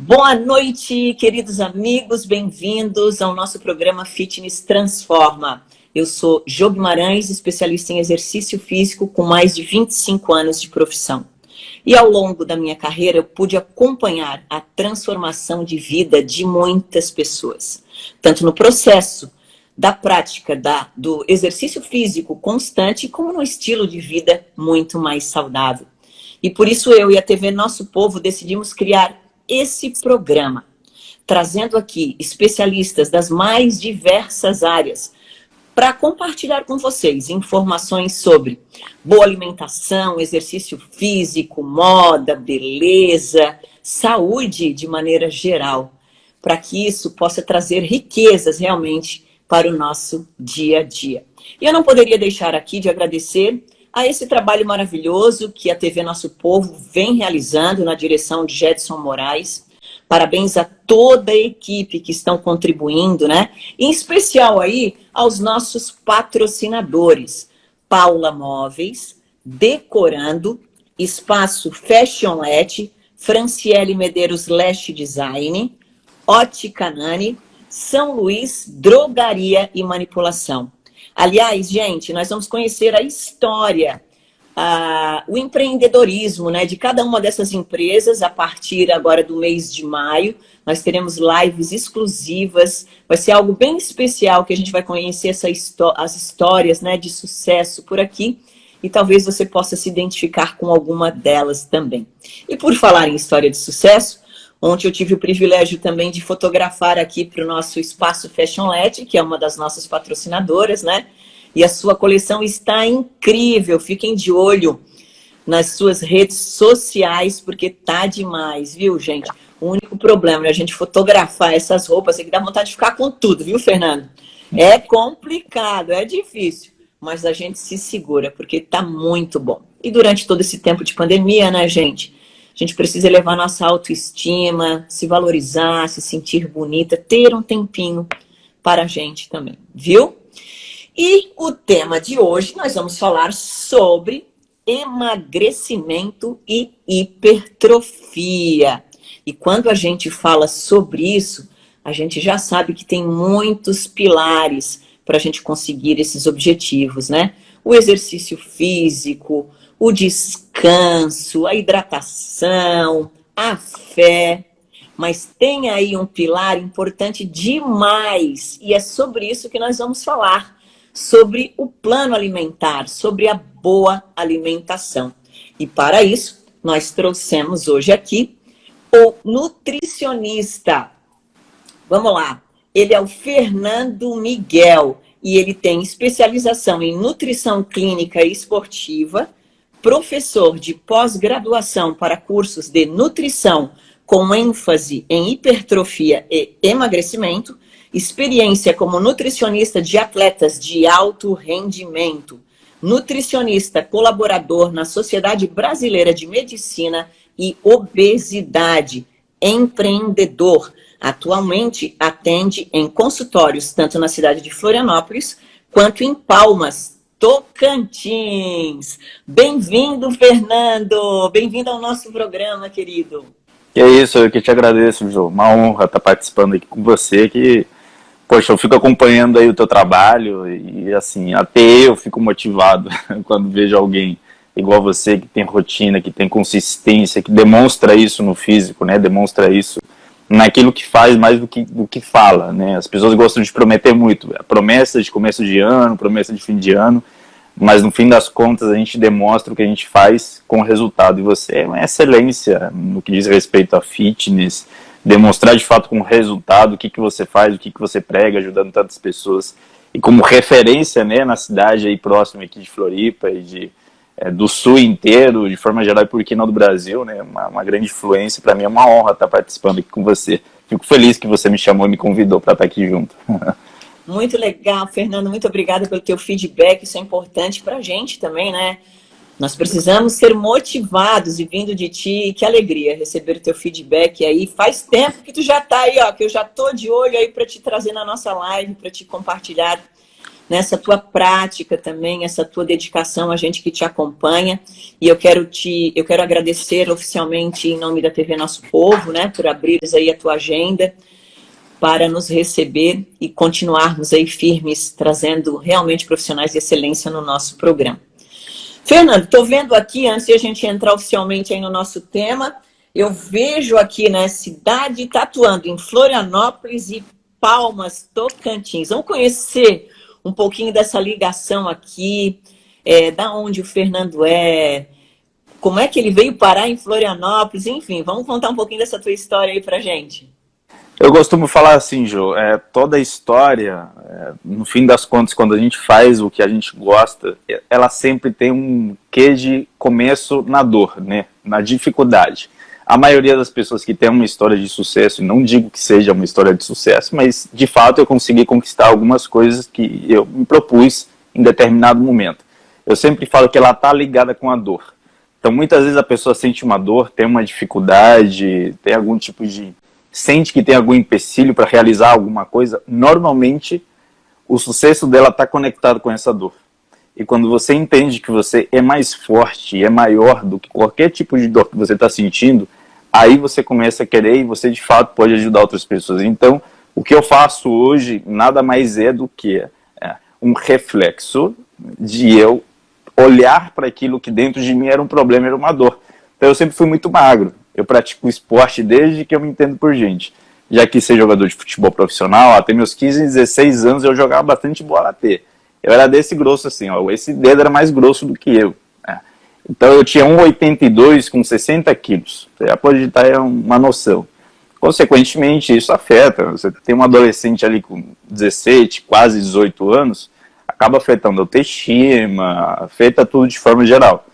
Boa noite, queridos amigos, bem-vindos ao nosso programa Fitness Transforma. Eu sou Jo Guimarães, especialista em exercício físico com mais de 25 anos de profissão. E ao longo da minha carreira eu pude acompanhar a transformação de vida de muitas pessoas, tanto no processo da prática do exercício físico constante, como no estilo de vida muito mais saudável. E por isso eu e a TV Nosso Povo decidimos criar esse programa, trazendo aqui especialistas das mais diversas áreas para compartilhar com vocês informações sobre boa alimentação, exercício físico, moda, beleza, saúde de maneira geral, para que isso possa trazer riquezas realmente para o nosso dia a dia. E eu não poderia deixar aqui de agradecer a esse trabalho maravilhoso que a TV Nosso Povo vem realizando na direção de Gedson Moraes. Parabéns a toda a equipe que estão contribuindo, né? Em especial aí aos nossos patrocinadores. Paula Móveis, Decorando, Espaço Fashionlet, Franciele Medeiros Lash Design, Ótica Nani, São Luís, Drogaria e Manipulação. Aliás, gente, nós vamos conhecer a história, o empreendedorismo, né, de cada uma dessas empresas a partir agora do mês de maio. Nós teremos lives exclusivas, vai ser algo bem especial que a gente vai conhecer as histórias, né, de sucesso por aqui e talvez você possa se identificar com alguma delas também. E por falar em história de sucesso, ontem eu tive o privilégio também de fotografar aqui para o nosso Espaço Fashionlet, que é uma das nossas patrocinadoras, né? E a sua coleção está incrível. Fiquem de olho nas suas redes sociais, porque tá demais, viu, gente? O único problema é a gente fotografar essas roupas, é que dá vontade de ficar com tudo, viu, Fernando? É complicado, é difícil, mas a gente se segura, porque tá muito bom. E durante todo esse tempo de pandemia, né, gente? A gente precisa elevar nossa autoestima, se valorizar, se sentir bonita, ter um tempinho para a gente também, viu? E o tema de hoje nós vamos falar sobre emagrecimento e hipertrofia. E quando a gente fala sobre isso, a gente já sabe que tem muitos pilares para a gente conseguir esses objetivos, né? O exercício físico, o descanso, a hidratação, a fé, mas tem aí um pilar importante demais, e é sobre isso que nós vamos falar, sobre o plano alimentar, sobre a boa alimentação. E para isso, nós trouxemos hoje aqui o nutricionista. Vamos lá, ele é o Fernando Miguel, e ele tem especialização em nutrição clínica e esportiva, professor de pós-graduação para cursos de nutrição com ênfase em hipertrofia e emagrecimento, experiência como nutricionista de atletas de alto rendimento, nutricionista colaborador na Sociedade Brasileira de Medicina e Obesidade, empreendedor. Atualmente atende em consultórios tanto na cidade de Florianópolis quanto em Palmas, Tocantins. Bem-vindo, Fernando! Bem-vindo ao nosso programa, querido. Que é isso, eu que te agradeço, Jô. Uma honra estar participando aqui com você, que, poxa, eu fico acompanhando aí o teu trabalho e, assim, até eu fico motivado quando vejo alguém igual você, que tem rotina, que tem consistência, que demonstra isso no físico, né? Demonstra isso naquilo que faz mais do que fala, né? As pessoas gostam de prometer muito, promessa de começo de ano, promessa de fim de ano, mas no fim das contas a gente demonstra o que a gente faz com o resultado, e você é uma excelência no que diz respeito a fitness, demonstrar de fato com o resultado o que você faz, o que você prega, ajudando tantas pessoas, e como referência, né, na cidade aí próxima aqui de Floripa e do sul inteiro, de forma geral, e por que não do Brasil, né? Uma grande influência. Para mim é uma honra estar participando aqui com você. Fico feliz que você me chamou e me convidou para estar aqui junto. Muito legal, Fernando. Muito obrigada pelo teu feedback. Isso é importante para a gente também, né? Nós precisamos ser motivados, e vindo de ti, que alegria receber o teu feedback aí. Faz tempo que tu já tá aí, ó, que eu já tô de olho aí para te trazer na nossa live, para te compartilhar nessa tua prática também, essa tua dedicação, a gente que te acompanha. E eu quero agradecer oficialmente em nome da TV Nosso Povo, né, por abrires aí a tua agenda para nos receber e continuarmos aí firmes, trazendo realmente profissionais de excelência no nosso programa. Fernando, estou vendo aqui, antes de a gente entrar oficialmente aí no nosso tema, eu vejo aqui, né, cidade tatuando em Florianópolis e Palmas, Tocantins. Vamos conhecer um pouquinho dessa ligação aqui, da onde o Fernando é, como é que ele veio parar em Florianópolis, enfim, vamos contar um pouquinho dessa tua história aí pra gente. Eu costumo falar assim, Jô, toda a história, no fim das contas, quando a gente faz o que a gente gosta, ela sempre tem um quê de começo na dor, né? Na dificuldade. A maioria das pessoas que tem uma história de sucesso, e não digo que seja uma história de sucesso, mas de fato eu consegui conquistar algumas coisas que eu me propus em determinado momento. Eu sempre falo que ela está ligada com a dor. Então muitas vezes a pessoa sente uma dor, tem uma dificuldade, tem algum tipo de... sente que tem algum empecilho para realizar alguma coisa, normalmente o sucesso dela está conectado com essa dor. E quando você entende que você é mais forte, é maior do que qualquer tipo de dor que você está sentindo, aí você começa a querer e você de fato pode ajudar outras pessoas. Então, o que eu faço hoje nada mais é do que um reflexo de eu olhar para aquilo que dentro de mim era um problema, era uma dor. Então eu sempre fui muito magro. Eu pratico esporte desde que eu me entendo por gente. Já quis ser jogador de futebol profissional, até meus 15, 16 anos eu jogava bastante bola até. Eu era desse grosso assim, ó, esse dedo era mais grosso do que eu. Então eu tinha 1,82 com 60 quilos. Você já pode ter uma noção. Consequentemente, isso afeta. Você tem um adolescente ali com 17, quase 18 anos, acaba afetando a autoestima, afeta tudo de forma geral.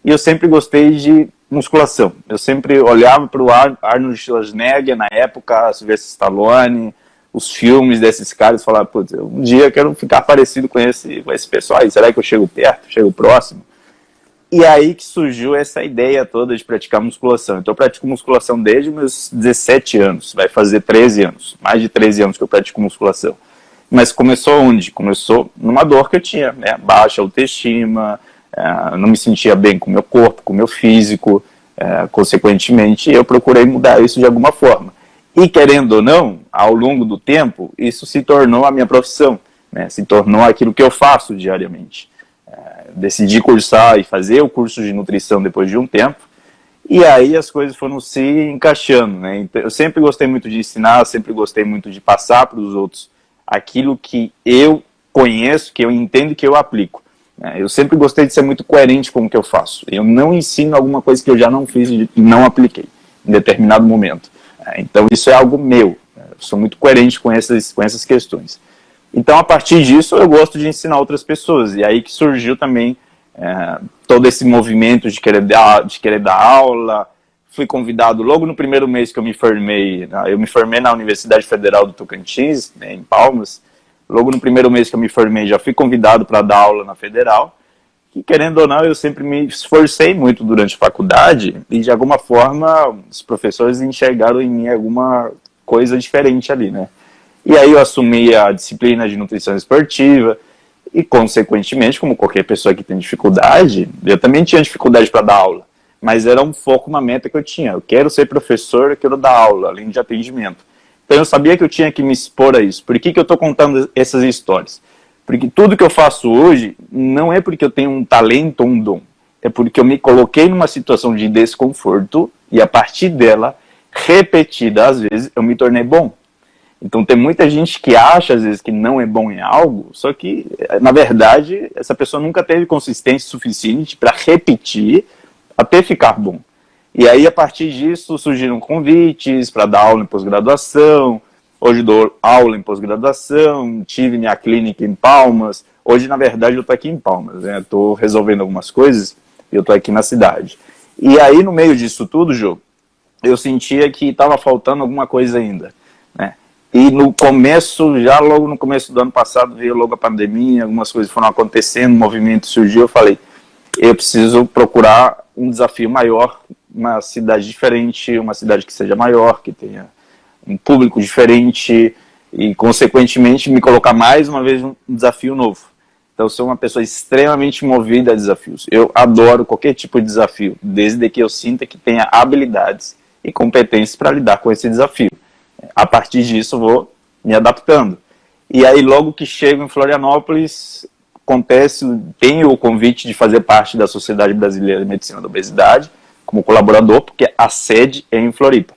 E eu sempre gostei de musculação. Eu sempre olhava para o Arnold Schwarzenegger, na época, Sylvester Stallone, os filmes desses caras, e falava, putz, um dia eu quero ficar parecido com esse pessoal aí, será que eu chego perto, chego próximo? E aí que surgiu essa ideia toda de praticar musculação. Então eu pratico musculação desde meus 17 anos, vai fazer 13 anos, mais de 13 anos que eu pratico musculação. Mas começou onde? Começou numa dor que eu tinha, né? Baixa autoestima, não me sentia bem com o meu corpo, com o meu físico, consequentemente eu procurei mudar isso de alguma forma. E querendo ou não, ao longo do tempo, isso se tornou a minha profissão, né? Se tornou aquilo que eu faço diariamente. Decidi cursar e fazer o curso de nutrição depois de um tempo, e aí as coisas foram se encaixando, né? Então, eu sempre gostei muito de ensinar, sempre gostei muito de passar para os outros aquilo que eu conheço, que eu entendo e que eu aplico. Eu sempre gostei de ser muito coerente com o que eu faço. Eu não ensino alguma coisa que eu já não fiz e não apliquei em determinado momento. Então isso é algo meu. Eu sou muito coerente com essas questões. Então a partir disso eu gosto de ensinar outras pessoas. E aí que surgiu também todo esse movimento de querer dar aula. Fui convidado logo no primeiro mês que eu me formei. Eu me formei na Universidade Federal do Tocantins, né, em Palmas. Logo no primeiro mês que eu me formei, já fui convidado para dar aula na Federal. E querendo ou não, eu sempre me esforcei muito durante a faculdade e de alguma forma os professores enxergaram em mim alguma coisa diferente ali, né? E aí eu assumi a disciplina de nutrição esportiva e, consequentemente, como qualquer pessoa que tem dificuldade, eu também tinha dificuldade para dar aula, mas era um foco, uma meta que eu tinha. Eu quero ser professor, eu quero dar aula, além de atendimento. Então eu sabia que eu tinha que me expor a isso. Por que eu estou contando essas histórias? Porque tudo que eu faço hoje não é porque eu tenho um talento ou um dom. É porque eu me coloquei numa situação de desconforto e a partir dela, repetidas vezes, eu me tornei bom. Então tem muita gente que acha às vezes que não é bom em algo, só que na verdade essa pessoa nunca teve consistência suficiente para repetir até ficar bom. E aí, a partir disso, surgiram convites para dar aula em pós-graduação. Hoje dou aula em pós-graduação, tive minha clínica em Palmas. Hoje, na verdade, eu estou aqui em Palmas, né? Estou resolvendo algumas coisas e eu estou aqui na cidade. E aí, no meio disso tudo, Jô, eu sentia que estava faltando alguma coisa ainda, né? E no começo, já logo no começo do ano passado, veio logo a pandemia, algumas coisas foram acontecendo, um movimento surgiu, eu falei, eu preciso procurar um desafio maior, uma cidade diferente, uma cidade que seja maior, que tenha um público diferente e, consequentemente, me colocar mais uma vez um desafio novo. Então, eu sou uma pessoa extremamente movida a desafios. Eu adoro qualquer tipo de desafio, desde que eu sinta que tenha habilidades e competências para lidar com esse desafio. A partir disso, eu vou me adaptando. E aí, logo que chego em Florianópolis, tenho o convite de fazer parte da Sociedade Brasileira de Medicina da Obesidade, como colaborador, porque a sede é em Floripa.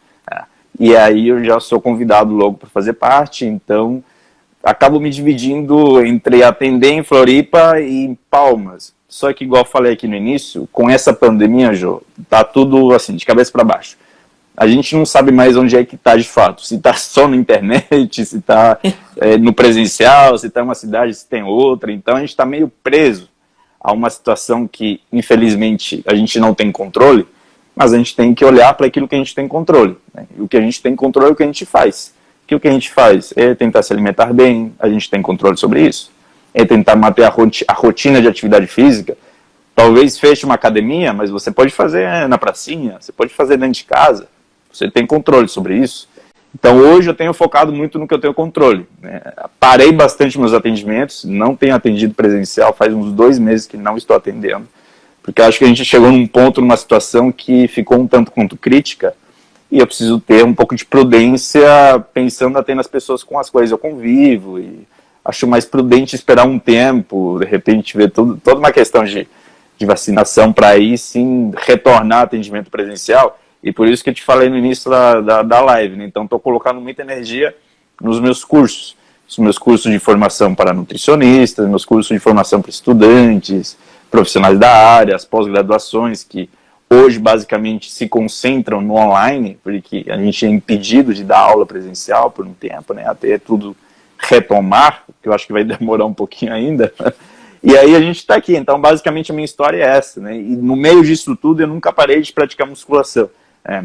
E aí eu já sou convidado logo para fazer parte, então acabo me dividindo entre atender em Floripa e em Palmas. Só que, igual eu falei aqui no início, com essa pandemia, Jô, tá tudo assim, de cabeça para baixo. A gente não sabe mais onde é que está de fato. Se está só na internet, se está no presencial, se está em uma cidade, se tem outra. Então a gente está meio preso a uma situação que, infelizmente, a gente não tem controle, mas a gente tem que olhar para aquilo que a gente tem controle. Né? E o que a gente tem controle é o que a gente faz. Que o que a gente faz é tentar se alimentar bem, a gente tem controle sobre isso, é tentar manter a rotina de atividade física. Talvez feche uma academia, mas você pode fazer na pracinha, você pode fazer dentro de casa, você tem controle sobre isso. Então hoje eu tenho focado muito no que eu tenho controle. Né? Parei bastante meus atendimentos, não tenho atendido presencial, faz uns 2 meses que não estou atendendo, porque acho que a gente chegou num ponto, numa situação que ficou um tanto quanto crítica, e eu preciso ter um pouco de prudência, pensando até nas pessoas com as quais eu convivo, e acho mais prudente esperar um tempo, de repente ver toda uma questão de vacinação para aí sim retornar atendimento presencial, e por isso que eu te falei no início da live, né? Então estou colocando muita energia nos meus cursos, os meus cursos de formação para nutricionistas, meus cursos de formação para estudantes, profissionais da área, as pós-graduações que hoje basicamente se concentram no online, porque a gente é impedido de dar aula presencial por um tempo, né, até tudo retomar, que eu acho que vai demorar um pouquinho ainda, e aí a gente está aqui. Então basicamente a minha história é essa, né, e no meio disso tudo eu nunca parei de praticar musculação.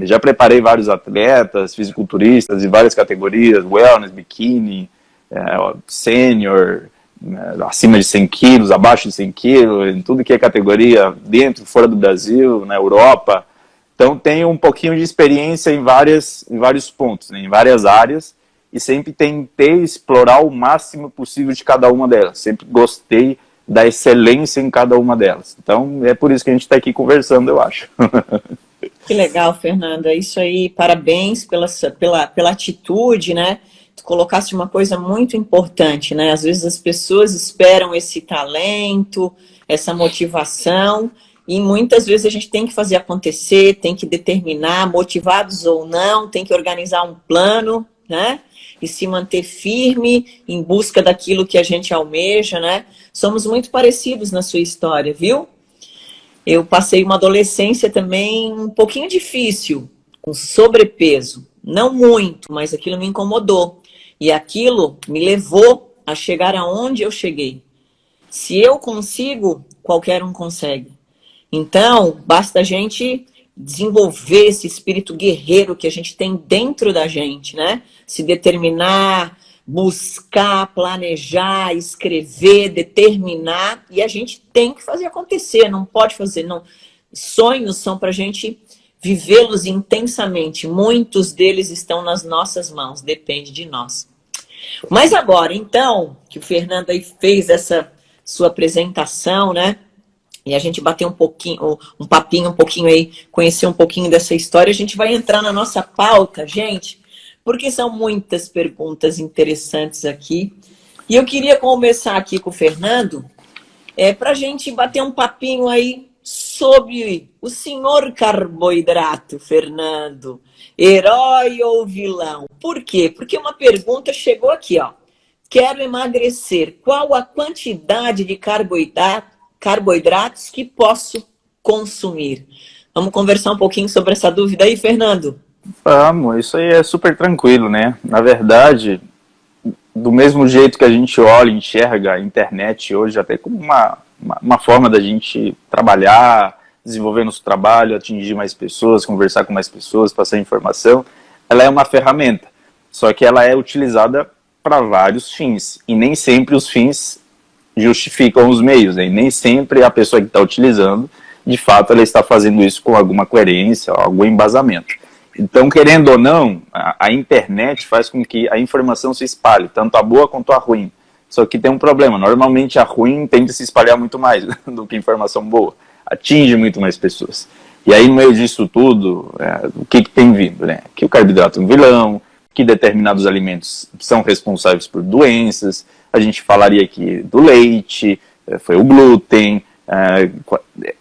Já preparei vários atletas, fisiculturistas de várias categorias, wellness, biquíni, sênior, acima de 100 quilos, abaixo de 100 quilos, em tudo que é categoria, dentro e fora do Brasil, na Europa. Então tenho um pouquinho de experiência em vários pontos, né, em várias áreas, e sempre tentei explorar o máximo possível de cada uma delas. Sempre gostei da excelência em cada uma delas. Então é por isso que a gente está aqui conversando, eu acho. Que legal, Fernanda. Isso aí, parabéns pela atitude, né? Tu colocaste uma coisa muito importante, né? Às vezes as pessoas esperam esse talento, essa motivação, e muitas vezes a gente tem que fazer acontecer, tem que determinar, motivados ou não, tem que organizar um plano, né? E se manter firme em busca daquilo que a gente almeja, né? Somos muito parecidos na sua história, viu? Eu passei uma adolescência também um pouquinho difícil, com sobrepeso. Não muito, mas aquilo me incomodou. E aquilo me levou a chegar aonde eu cheguei. Se eu consigo, qualquer um consegue. Então, basta a gente desenvolver esse espírito guerreiro que a gente tem dentro da gente, né? Se determinar, buscar, planejar, escrever, determinar, e a gente tem que fazer acontecer, não pode fazer, não. Sonhos são para a gente vivê-los intensamente, muitos deles estão nas nossas mãos, depende de nós. Mas agora, então, que o Fernando aí fez essa sua apresentação, né? E a gente bateu um papinho um pouquinho aí, conhecer um pouquinho dessa história, a gente vai entrar na nossa pauta, gente, porque são muitas perguntas interessantes aqui. E eu queria começar aqui com o Fernando, para a gente bater um papinho aí sobre o senhor carboidrato, Fernando. Herói ou vilão? Por quê? Porque uma pergunta chegou aqui, ó. Quero emagrecer. Qual a quantidade de carboidratos que posso consumir? Vamos conversar um pouquinho sobre essa dúvida aí, Fernando? Vamos, isso aí é super tranquilo, né? Na verdade, do mesmo jeito que a gente olha e enxerga a internet hoje até como uma forma da gente trabalhar, desenvolver nosso trabalho, atingir mais pessoas, conversar com mais pessoas, passar informação, ela é uma ferramenta, só que ela é utilizada para vários fins, e nem sempre os fins justificam os meios, né? E nem sempre a pessoa que está utilizando, de fato, ela está fazendo isso com alguma coerência, algum embasamento. Então, querendo ou não, a internet faz com que a informação se espalhe, tanto a boa quanto a ruim. Só que tem um problema, normalmente a ruim tende a se espalhar muito mais do que a informação boa, atinge muito mais pessoas. E aí, no meio disso tudo, o que tem vindo? Né? Que o carboidrato é um vilão, que determinados alimentos são responsáveis por doenças, a gente falaria aqui do leite, foi o glúten,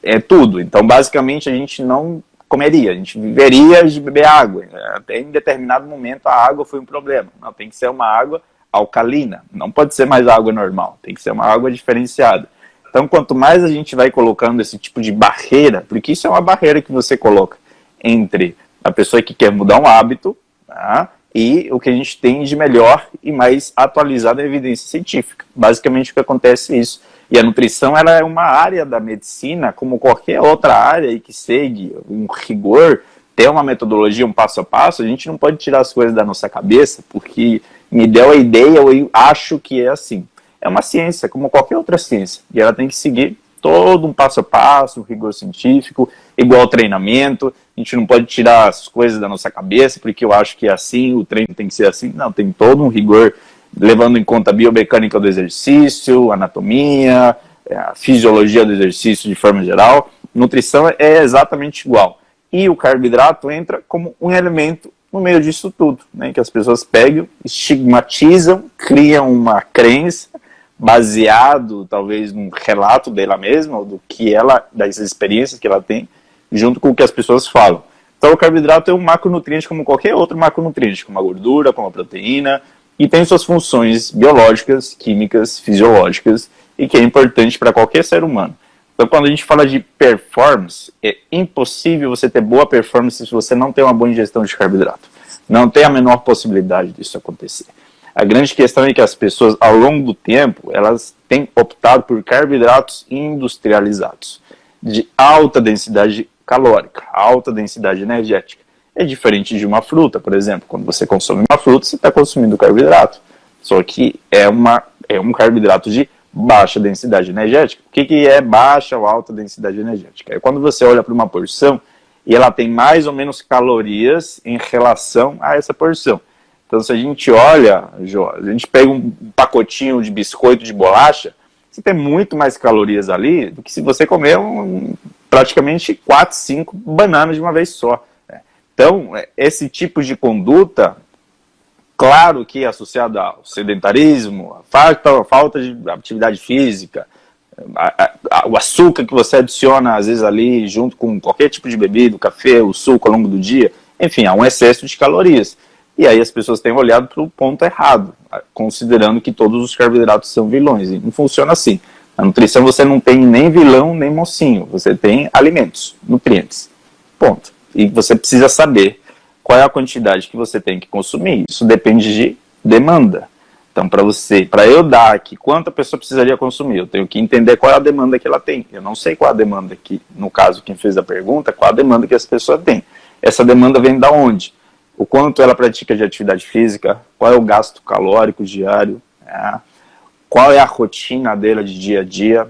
é tudo. Então, basicamente, a gente não comeria, a gente viveria de beber água. Até em determinado momento a água foi um problema. Não, tem que ser uma água alcalina, não pode ser mais água normal, tem que ser uma água diferenciada. Então, quanto mais a gente vai colocando esse tipo de barreira, porque isso é uma barreira que você coloca entre a pessoa que quer mudar um hábito, tá, e o que a gente tem de melhor e mais atualizado em evidência científica. Basicamente o que acontece é isso. E a nutrição, ela é uma área da medicina, como qualquer outra área e que segue um rigor, tem uma metodologia, um passo a passo. A gente não pode tirar as coisas da nossa cabeça, porque me deu a ideia, eu acho que é assim. É uma ciência, como qualquer outra ciência, e ela tem que seguir todo um passo a passo, um rigor científico, igual treinamento. A gente não pode tirar as coisas da nossa cabeça, porque eu acho que é assim, o treino tem que ser assim. Não, tem todo um rigor, levando em conta a biomecânica do exercício, anatomia, a fisiologia do exercício de forma geral. Nutrição é exatamente igual. E o carboidrato entra como um elemento no meio disso tudo, né, que as pessoas pegam, estigmatizam, criam uma crença, baseado talvez num relato dela mesma, ou do que ela, das experiências que ela tem, junto com o que as pessoas falam. Então o carboidrato é um macronutriente como qualquer outro macronutriente, como a gordura, como a proteína, e tem suas funções biológicas, químicas, fisiológicas, e que é importante para qualquer ser humano. Então quando a gente fala de performance, é impossível você ter boa performance se você não tem uma boa ingestão de carboidrato. Não tem a menor possibilidade disso acontecer. A grande questão é que as pessoas, ao longo do tempo, elas têm optado por carboidratos industrializados, de alta densidade calórica, alta densidade energética. É diferente de uma fruta, por exemplo. Quando você consome uma fruta, você está consumindo carboidrato. Só que é um carboidrato de baixa densidade energética. O que é baixa ou alta densidade energética? É quando você olha para uma porção e ela tem mais ou menos calorias em relação a essa porção. Então, se a gente olha, Jô, a gente pega um pacotinho de biscoito de bolacha, você tem muito mais calorias ali do que se você comer praticamente 4, 5 bananas de uma vez só. Então, esse tipo de conduta, claro que é associado ao sedentarismo, a falta de atividade física, o açúcar que você adiciona, às vezes, ali, junto com qualquer tipo de bebida, o café, o suco ao longo do dia, enfim, há um excesso de calorias. E aí as pessoas têm olhado para o ponto errado, considerando que todos os carboidratos são vilões. E não funciona assim. Na nutrição você não tem nem vilão, nem mocinho. Você tem alimentos, nutrientes. Ponto. E você precisa saber qual é a quantidade que você tem que consumir. Isso depende de demanda. Então, para eu dar aqui quanto a pessoa precisaria consumir, eu tenho que entender qual é a demanda que ela tem. Eu não sei qual é a demanda que, no caso, quem fez a pergunta, qual é a demanda que essa pessoa tem. Essa demanda vem da onde? O quanto ela pratica de atividade física, qual é o gasto calórico diário, qual é a rotina dela de dia a dia,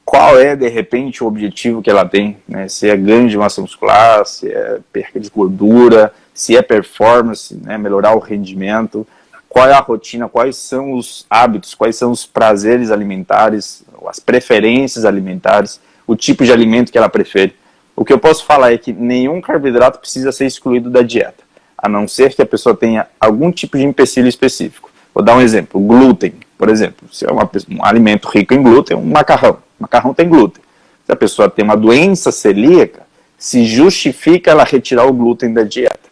qual é, de repente, o objetivo que ela tem, né? Se é ganho de massa muscular, se é perca de gordura, se é performance, né? Melhorar o rendimento, qual é a rotina, quais são os hábitos, quais são os prazeres alimentares, as preferências alimentares, o tipo de alimento que ela prefere. O que eu posso falar é que nenhum carboidrato precisa ser excluído da dieta, a não ser que a pessoa tenha algum tipo de empecilho específico. Vou dar um exemplo, glúten, por exemplo. Se é um alimento rico em glúten, um macarrão. Macarrão tem glúten. Se a pessoa tem uma doença celíaca, se justifica ela retirar o glúten da dieta.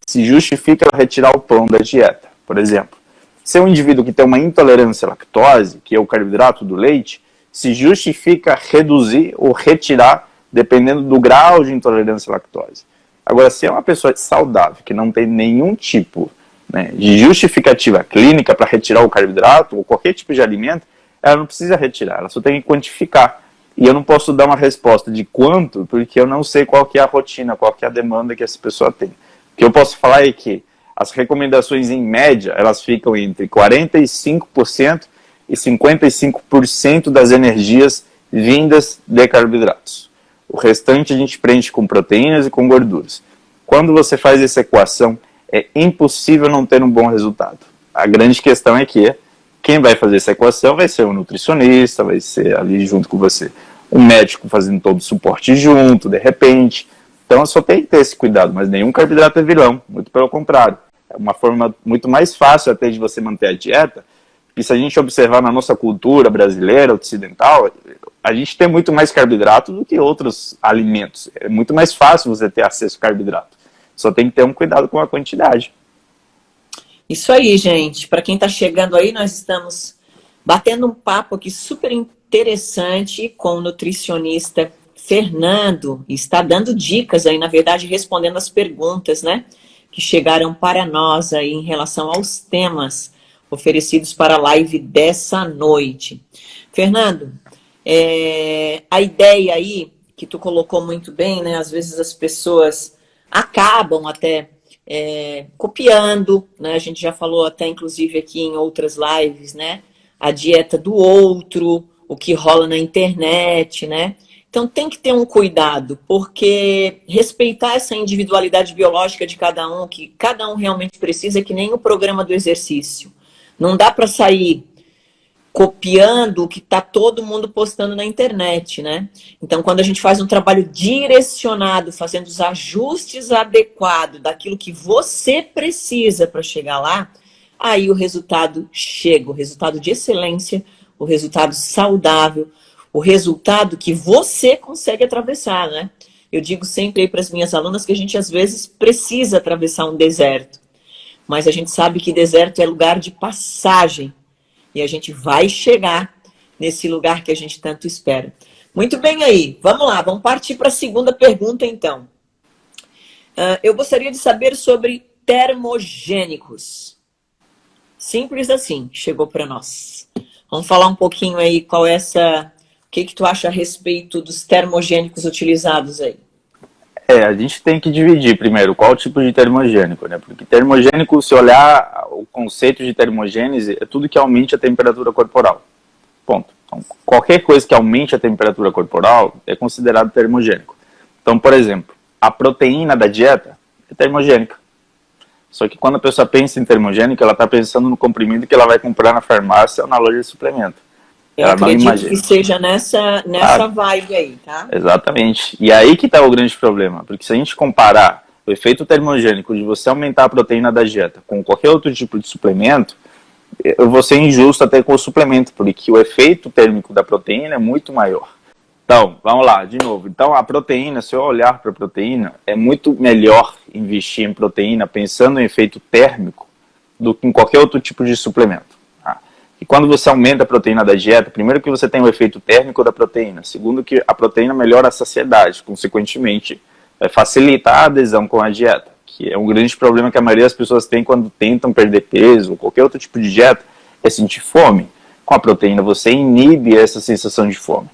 Se justifica ela retirar o pão da dieta, por exemplo. Se é um indivíduo que tem uma intolerância à lactose, que é o carboidrato do leite, se justifica reduzir ou retirar dependendo do grau de intolerância à lactose. Agora, se é uma pessoa saudável, que não tem nenhum tipo, né, de justificativa clínica para retirar o carboidrato ou qualquer tipo de alimento, ela não precisa retirar, ela só tem que quantificar. E eu não posso dar uma resposta de quanto, porque eu não sei qual que é a rotina, qual que é a demanda que essa pessoa tem. O que eu posso falar é que as recomendações, em média, elas ficam entre 45% e 55% das energias vindas de carboidratos. O restante a gente preenche com proteínas e com gorduras. Quando você faz essa equação, é impossível não ter um bom resultado. A grande questão é que quem vai fazer essa equação vai ser um nutricionista, vai ser ali junto com você um médico fazendo todo o suporte junto, de repente. Então só tem que ter esse cuidado, mas nenhum carboidrato é vilão, muito pelo contrário. É uma forma muito mais fácil até de você manter a dieta, porque se a gente observar na nossa cultura brasileira, ocidental, a gente tem muito mais carboidrato do que outros alimentos. É muito mais fácil você ter acesso a carboidrato. Só tem que ter um cuidado com a quantidade. Isso aí, gente. Para quem está chegando aí, nós estamos batendo um papo aqui super interessante com o nutricionista Fernando. E está dando dicas aí, na verdade, respondendo as perguntas, né? Que chegaram para nós aí em relação aos temas oferecidos para a live dessa noite. Fernando, a ideia aí, que tu colocou muito bem, né? Às vezes as pessoas acabam até copiando, né? A gente já falou até, inclusive, aqui em outras lives, né? A dieta do outro, o que rola na internet, né? Então tem que ter um cuidado, porque respeitar essa individualidade biológica de cada um, que cada um realmente precisa, é que nem o programa do exercício. Não dá para sair copiando o que está todo mundo postando na internet, né? Então, quando a gente faz um trabalho direcionado, fazendo os ajustes adequados daquilo que você precisa para chegar lá, aí o resultado chega, o resultado de excelência, o resultado saudável, o resultado que você consegue atravessar, né? Eu digo sempre aí para as minhas alunas que a gente às vezes precisa atravessar um deserto, mas a gente sabe que deserto é lugar de passagem e a gente vai chegar nesse lugar que a gente tanto espera. Muito bem aí, vamos lá, vamos partir para a segunda pergunta então. Eu gostaria de saber sobre termogênicos. Simples assim, chegou para nós. Vamos falar um pouquinho aí qual é essa... O que tu acha a respeito dos termogênicos utilizados aí? A gente tem que dividir primeiro qual tipo de termogênico, né? Porque termogênico, se olhar o conceito de termogênese, é tudo que aumente a temperatura corporal. Ponto. Então, qualquer coisa que aumente a temperatura corporal é considerado termogênico. Então, por exemplo, a proteína da dieta é termogênica. Só que quando a pessoa pensa em termogênico, ela está pensando no comprimido que ela vai comprar na farmácia ou na loja de suplemento. Eu acredito que seja nessa vibe aí, tá? Exatamente. E aí que está o grande problema. Porque se a gente comparar o efeito termogênico de você aumentar a proteína da dieta com qualquer outro tipo de suplemento, eu vou ser injusto até com o suplemento, porque o efeito térmico da proteína é muito maior. Então, vamos lá, de novo. Então, a proteína, se eu olhar para a proteína, é muito melhor investir em proteína pensando em efeito térmico do que em qualquer outro tipo de suplemento. E quando você aumenta a proteína da dieta, primeiro que você tem o efeito térmico da proteína, segundo que a proteína melhora a saciedade, consequentemente vai facilitar a adesão com a dieta, que é um grande problema que a maioria das pessoas tem quando tentam perder peso ou qualquer outro tipo de dieta, é sentir fome. Com a proteína você inibe essa sensação de fome.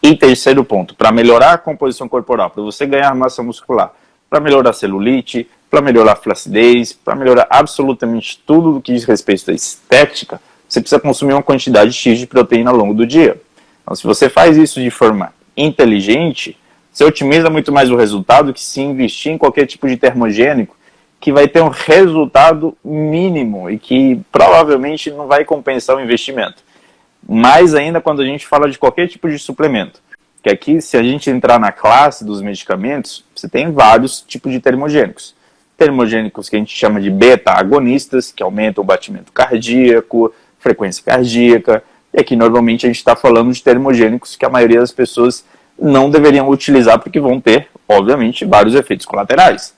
E terceiro ponto, para melhorar a composição corporal, para você ganhar massa muscular, para melhorar a celulite, para melhorar a flacidez, para melhorar absolutamente tudo do que diz respeito à estética, você precisa consumir uma quantidade X de proteína ao longo do dia. Então, se você faz isso de forma inteligente, você otimiza muito mais o resultado que se investir em qualquer tipo de termogênico, que vai ter um resultado mínimo e que provavelmente não vai compensar o investimento. Mais ainda quando a gente fala de qualquer tipo de suplemento. Que aqui, se a gente entrar na classe dos medicamentos, você tem vários tipos de termogênicos. Termogênicos que a gente chama de beta-agonistas, que aumentam o batimento cardíaco, frequência cardíaca, e aqui normalmente a gente está falando de termogênicos que a maioria das pessoas não deveriam utilizar porque vão ter, obviamente, vários efeitos colaterais.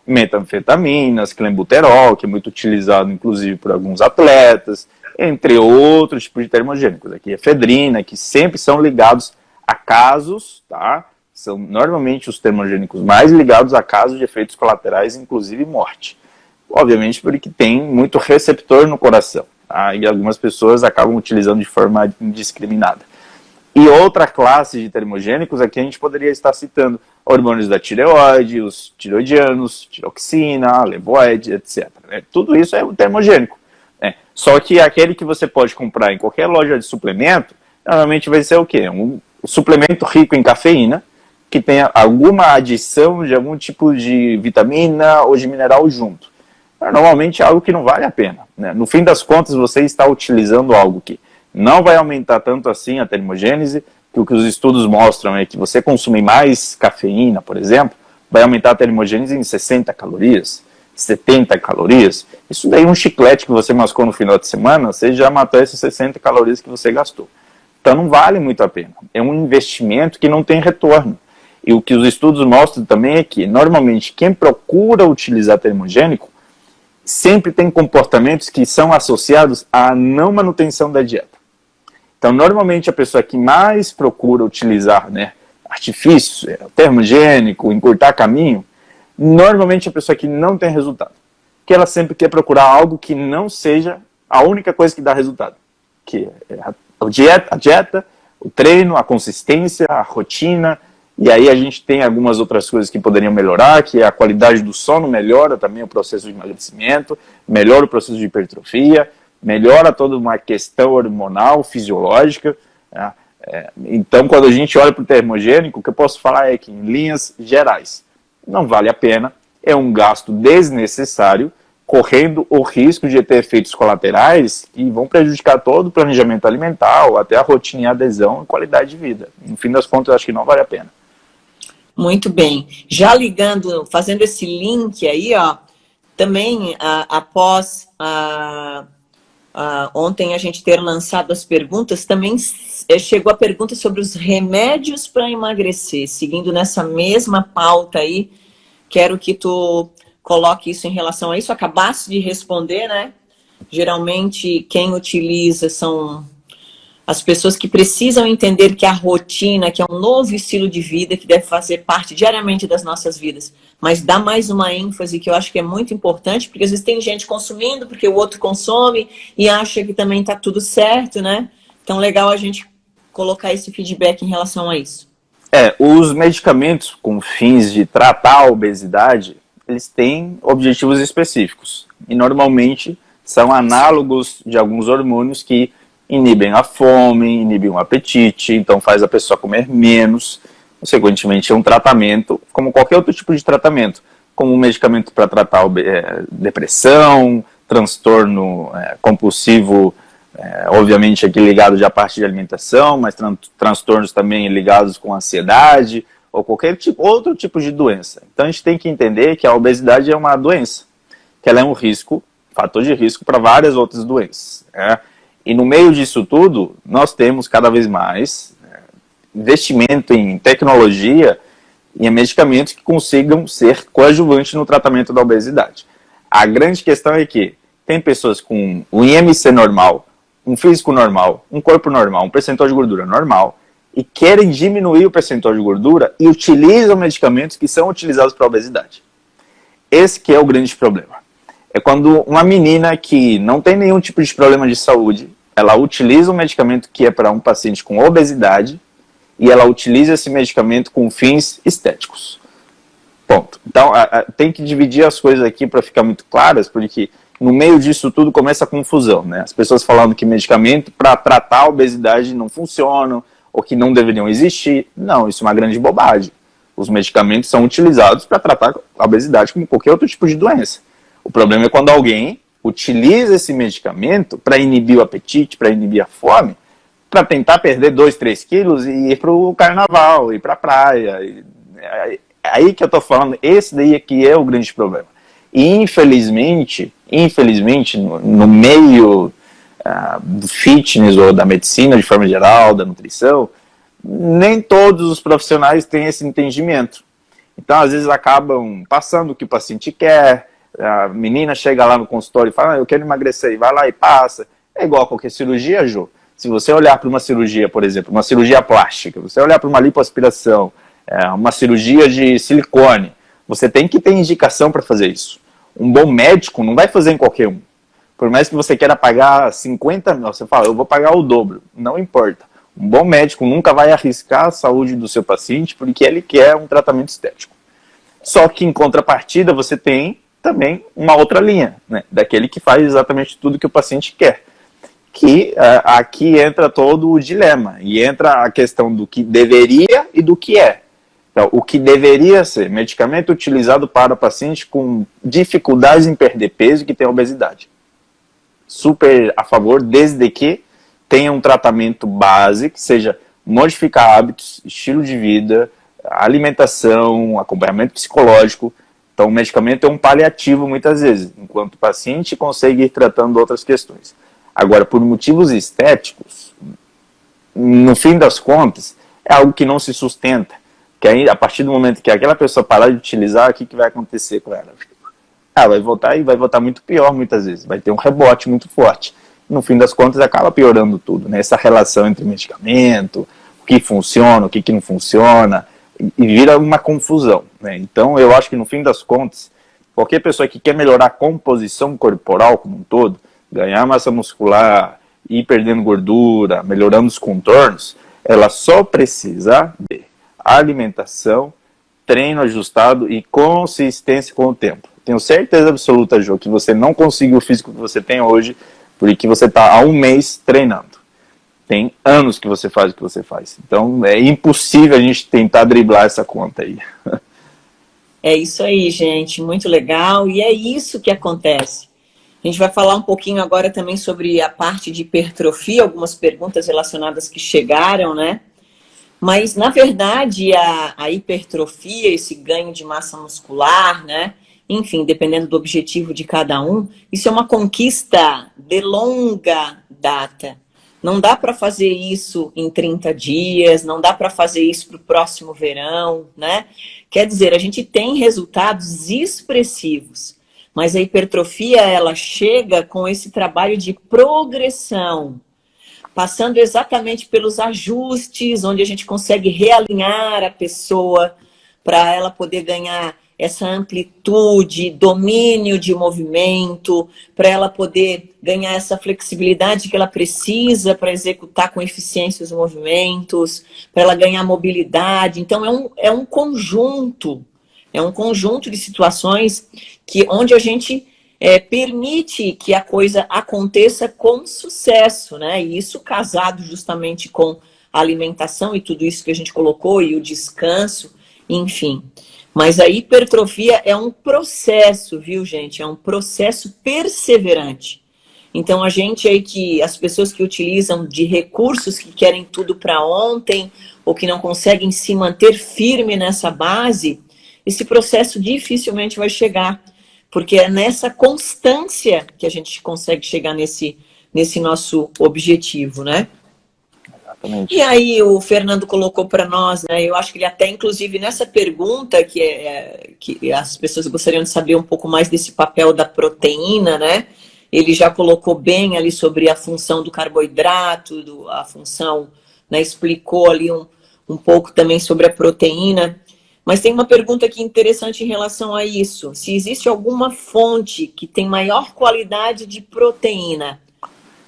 Metanfetaminas, clenbuterol, que é muito utilizado inclusive por alguns atletas, entre outros tipos de termogênicos. Aqui efedrina, que sempre são ligados a casos, tá? São normalmente os termogênicos mais ligados a casos de efeitos colaterais, inclusive morte. Obviamente porque tem muito receptor no coração. E algumas pessoas acabam utilizando de forma indiscriminada. E outra classe de termogênicos aqui a gente poderia estar citando hormônios da tireoide, os tiroidianos, tiroxina, levoide, etc. Tudo isso é um termogênico. Só que aquele que você pode comprar em qualquer loja de suplemento, normalmente vai ser o quê? Um suplemento rico em cafeína, que tenha alguma adição de algum tipo de vitamina ou de mineral junto. normalmente é algo que não vale a pena, né? No fim das contas, você está utilizando algo que não vai aumentar tanto assim a termogênese, que o que os estudos mostram é que você consumir mais cafeína, por exemplo, vai aumentar a termogênese em 60 calorias, 70 calorias. Isso daí, um chiclete que você mascou no final de semana, você já matou essas 60 calorias que você gastou. Então não vale muito a pena. É um investimento que não tem retorno. E o que os estudos mostram também é que, normalmente, quem procura utilizar termogênico sempre tem comportamentos que são associados à não manutenção da dieta. Então, normalmente, a pessoa que mais procura utilizar, né, artifícios, termogênico, encurtar caminho, normalmente a pessoa que não tem resultado. Que ela sempre quer procurar algo que não seja a única coisa que dá resultado. Que é a dieta, o treino, a consistência, a rotina. E aí a gente tem algumas outras coisas que poderiam melhorar, que é a qualidade do sono melhora também o processo de emagrecimento, melhora o processo de hipertrofia, melhora toda uma questão hormonal, fisiológica. Né? Então, quando a gente olha para o termogênico, o que eu posso falar é que, em linhas gerais, não vale a pena, é um gasto desnecessário, correndo o risco de ter efeitos colaterais que vão prejudicar todo o planejamento alimentar, ou até a rotina e a adesão e qualidade de vida. No fim das contas, eu acho que não vale a pena. Muito bem. Já ligando, fazendo esse link aí, ó, também após ontem a gente ter lançado as perguntas, também chegou a pergunta sobre os remédios para emagrecer. Seguindo nessa mesma pauta aí, quero que tu coloque isso em relação a isso. Acabaste de responder, né? Geralmente quem utiliza são as pessoas que precisam entender que a rotina, que é um novo estilo de vida que deve fazer parte diariamente das nossas vidas. Mas dá mais uma ênfase que eu acho que é muito importante, porque às vezes tem gente consumindo, porque o outro consome e acha que também está tudo certo, né? Então, legal a gente colocar esse feedback em relação a isso. Os medicamentos com fins de tratar a obesidade, eles têm objetivos específicos. E normalmente são análogos de alguns hormônios que inibem a fome, inibem o apetite, então faz a pessoa comer menos. Consequentemente, é um tratamento, como qualquer outro tipo de tratamento, como um medicamento para tratar depressão, transtorno compulsivo, obviamente aqui ligado já à parte de alimentação, mas transtornos também ligados com ansiedade, ou qualquer outro tipo de doença. Então a gente tem que entender que a obesidade é uma doença, que ela é um fator de risco para várias outras doenças. E no meio disso tudo, nós temos cada vez mais investimento em tecnologia e em medicamentos que consigam ser coadjuvantes no tratamento da obesidade. A grande questão é que tem pessoas com um IMC normal, um físico normal, um corpo normal, um percentual de gordura normal, e querem diminuir o percentual de gordura e utilizam medicamentos que são utilizados para a obesidade. Esse que é o grande problema. É quando uma menina que não tem nenhum tipo de problema de saúde, ela utiliza um medicamento que é para um paciente com obesidade e ela utiliza esse medicamento com fins estéticos. Ponto. Então, tem que dividir as coisas aqui para ficar muito claras, porque no meio disso tudo começa a confusão, né? As pessoas falando que medicamento para tratar a obesidade não funcionam, ou que não deveriam existir. Não, isso é uma grande bobagem. Os medicamentos são utilizados para tratar a obesidade como qualquer outro tipo de doença. O problema é quando alguém utiliza esse medicamento para inibir o apetite, para inibir a fome, para tentar perder 2, 3 quilos e ir para o carnaval, ir para a praia. É aí que eu estou falando, esse daí aqui é o grande problema. E infelizmente no meio do fitness ou da medicina de forma geral, da nutrição, nem todos os profissionais têm esse entendimento. Então, às vezes, acabam passando o que o paciente quer. A menina chega lá no consultório e fala, eu quero emagrecer, e vai lá e passa. É igual a qualquer cirurgia, Jô. Se você olhar para uma cirurgia, por exemplo, uma cirurgia plástica, você olhar para uma lipoaspiração, uma cirurgia de silicone, você tem que ter indicação para fazer isso. Um bom médico não vai fazer em qualquer um. Por mais que você queira pagar 50 mil, você fala, eu vou pagar o dobro. Não importa. Um bom médico nunca vai arriscar a saúde do seu paciente porque ele quer um tratamento estético. Só que, em contrapartida, você tem também uma outra linha, né? Daquele que faz exatamente tudo que o paciente quer. Que aqui entra todo o dilema. E entra a questão do que deveria e do que é. Então, o que deveria ser medicamento utilizado para paciente com dificuldades em perder peso e que tem obesidade. Super a favor, desde que tenha um tratamento base, que seja modificar hábitos, estilo de vida, alimentação, acompanhamento psicológico. Então, o medicamento é um paliativo muitas vezes, enquanto o paciente consegue ir tratando outras questões. Agora, por motivos estéticos, no fim das contas, é algo que não se sustenta. Que aí, a partir do momento que aquela pessoa parar de utilizar, o que vai acontecer com ela? Ela vai voltar e vai voltar muito pior muitas vezes. Vai ter um rebote muito forte. No fim das contas, acaba piorando tudo, né? Essa relação entre medicamento, o que funciona, o que não funciona, e vira uma confusão, né? Então, eu acho que no fim das contas, qualquer pessoa que quer melhorar a composição corporal como um todo, ganhar massa muscular, ir perdendo gordura, melhorando os contornos, ela só precisa de alimentação, treino ajustado e consistência com o tempo. Tenho certeza absoluta, Jô, que você não conseguiu o físico que você tem hoje porque você está há um mês treinando. Tem anos que você faz o que você faz. Então é impossível a gente tentar driblar essa conta aí. É isso aí, gente. Muito legal. E é isso que acontece. A gente vai falar um pouquinho agora também sobre a parte de hipertrofia, algumas perguntas relacionadas que chegaram, né? Mas, na verdade, a hipertrofia, esse ganho de massa muscular, né? Enfim, dependendo do objetivo de cada um, isso é uma conquista de longa data. Não dá para fazer isso em 30 dias, não dá para fazer isso para o próximo verão, né? Quer dizer, a gente tem resultados expressivos, mas a hipertrofia, ela chega com esse trabalho de progressão, passando exatamente pelos ajustes, onde a gente consegue realinhar a pessoa para ela poder ganhar essa amplitude, domínio de movimento, para ela poder ganhar essa flexibilidade que ela precisa para executar com eficiência os movimentos, para ela ganhar mobilidade. Então, é um conjunto de situações onde a gente permite que a coisa aconteça com sucesso, né? E isso casado justamente com a alimentação e tudo isso que a gente colocou, e o descanso, enfim. Mas a hipertrofia é um processo, viu, gente? É um processo perseverante. Então, as pessoas que utilizam de recursos que querem tudo para ontem, ou que não conseguem se manter firme nessa base, esse processo dificilmente vai chegar. Porque é nessa constância que a gente consegue chegar nesse nosso objetivo, né? Exatamente. E aí o Fernando colocou para nós, né? Eu acho que ele até, inclusive, nessa pergunta, que as pessoas gostariam de saber um pouco mais desse papel da proteína, né? Ele já colocou bem ali sobre a função do carboidrato, a função, né? Explicou ali um pouco também sobre a proteína. Mas tem uma pergunta aqui interessante em relação a isso. Se existe alguma fonte que tem maior qualidade de proteína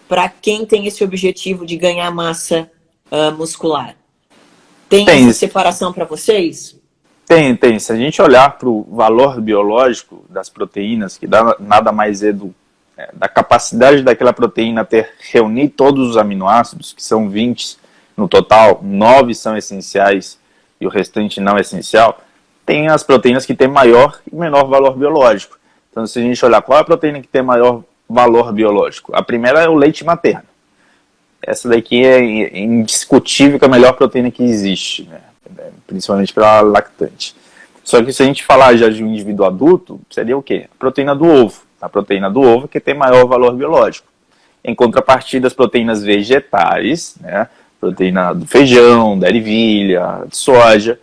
para quem tem esse objetivo de ganhar massa muscular? Tem essa separação para vocês? Tem. Se a gente olhar para o valor biológico das proteínas, que nada mais é da capacidade daquela proteína reunir todos os aminoácidos, que são 20 no total, 9 são essenciais, e o restante não é essencial, tem as proteínas que têm maior e menor valor biológico. Então, se a gente olhar qual é a proteína que tem maior valor biológico, a primeira é o leite materno. Essa daqui é indiscutível que é a melhor proteína que existe, né? Principalmente para lactante. Só que se a gente falar já de um indivíduo adulto, seria o quê? A proteína do ovo. A proteína do ovo que tem maior valor biológico. Em contrapartida, as proteínas vegetais, né? Proteína do feijão, da ervilha, de soja,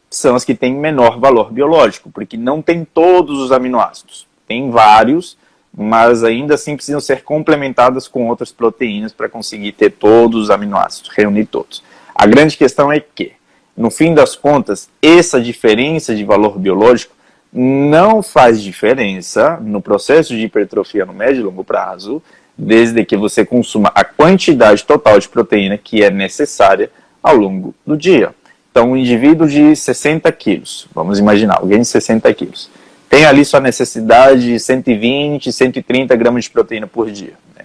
são as que têm menor valor biológico, porque não tem todos os aminoácidos. Tem vários, mas ainda assim precisam ser complementadas com outras proteínas para conseguir ter todos os aminoácidos, reunir todos. A grande questão é que, no fim das contas, essa diferença de valor biológico não faz diferença no processo de hipertrofia no médio e longo prazo, desde que você consuma a quantidade total de proteína que é necessária ao longo do dia. Então, um indivíduo de 60 quilos, vamos imaginar, alguém de 60 quilos, tem ali sua necessidade de 120, 130 gramas de proteína por dia, né?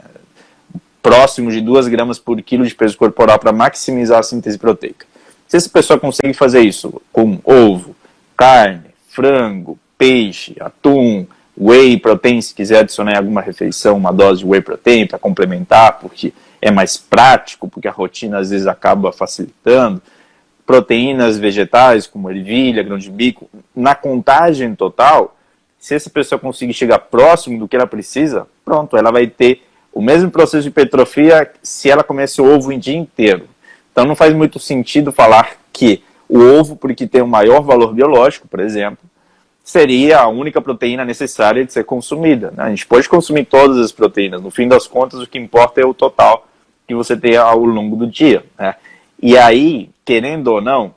Próximo de 2 gramas por quilo de peso corporal para maximizar a síntese proteica. Se essa pessoa consegue fazer isso com ovo, carne, frango, peixe, atum, whey protein, se quiser adicionar em alguma refeição uma dose de whey protein para complementar, porque é mais prático, porque a rotina às vezes acaba facilitando, proteínas vegetais como ervilha, grão de bico, na contagem total, se essa pessoa conseguir chegar próximo do que ela precisa, pronto, ela vai ter o mesmo processo de hipertrofia se ela comesse ovo em dia inteiro. Então não faz muito sentido falar que o ovo, porque tem um maior valor biológico, por exemplo, seria a única proteína necessária de ser consumida, né? A gente pode consumir todas as proteínas, no fim das contas o que importa é o total que você tem ao longo do dia, né? E aí, querendo ou não,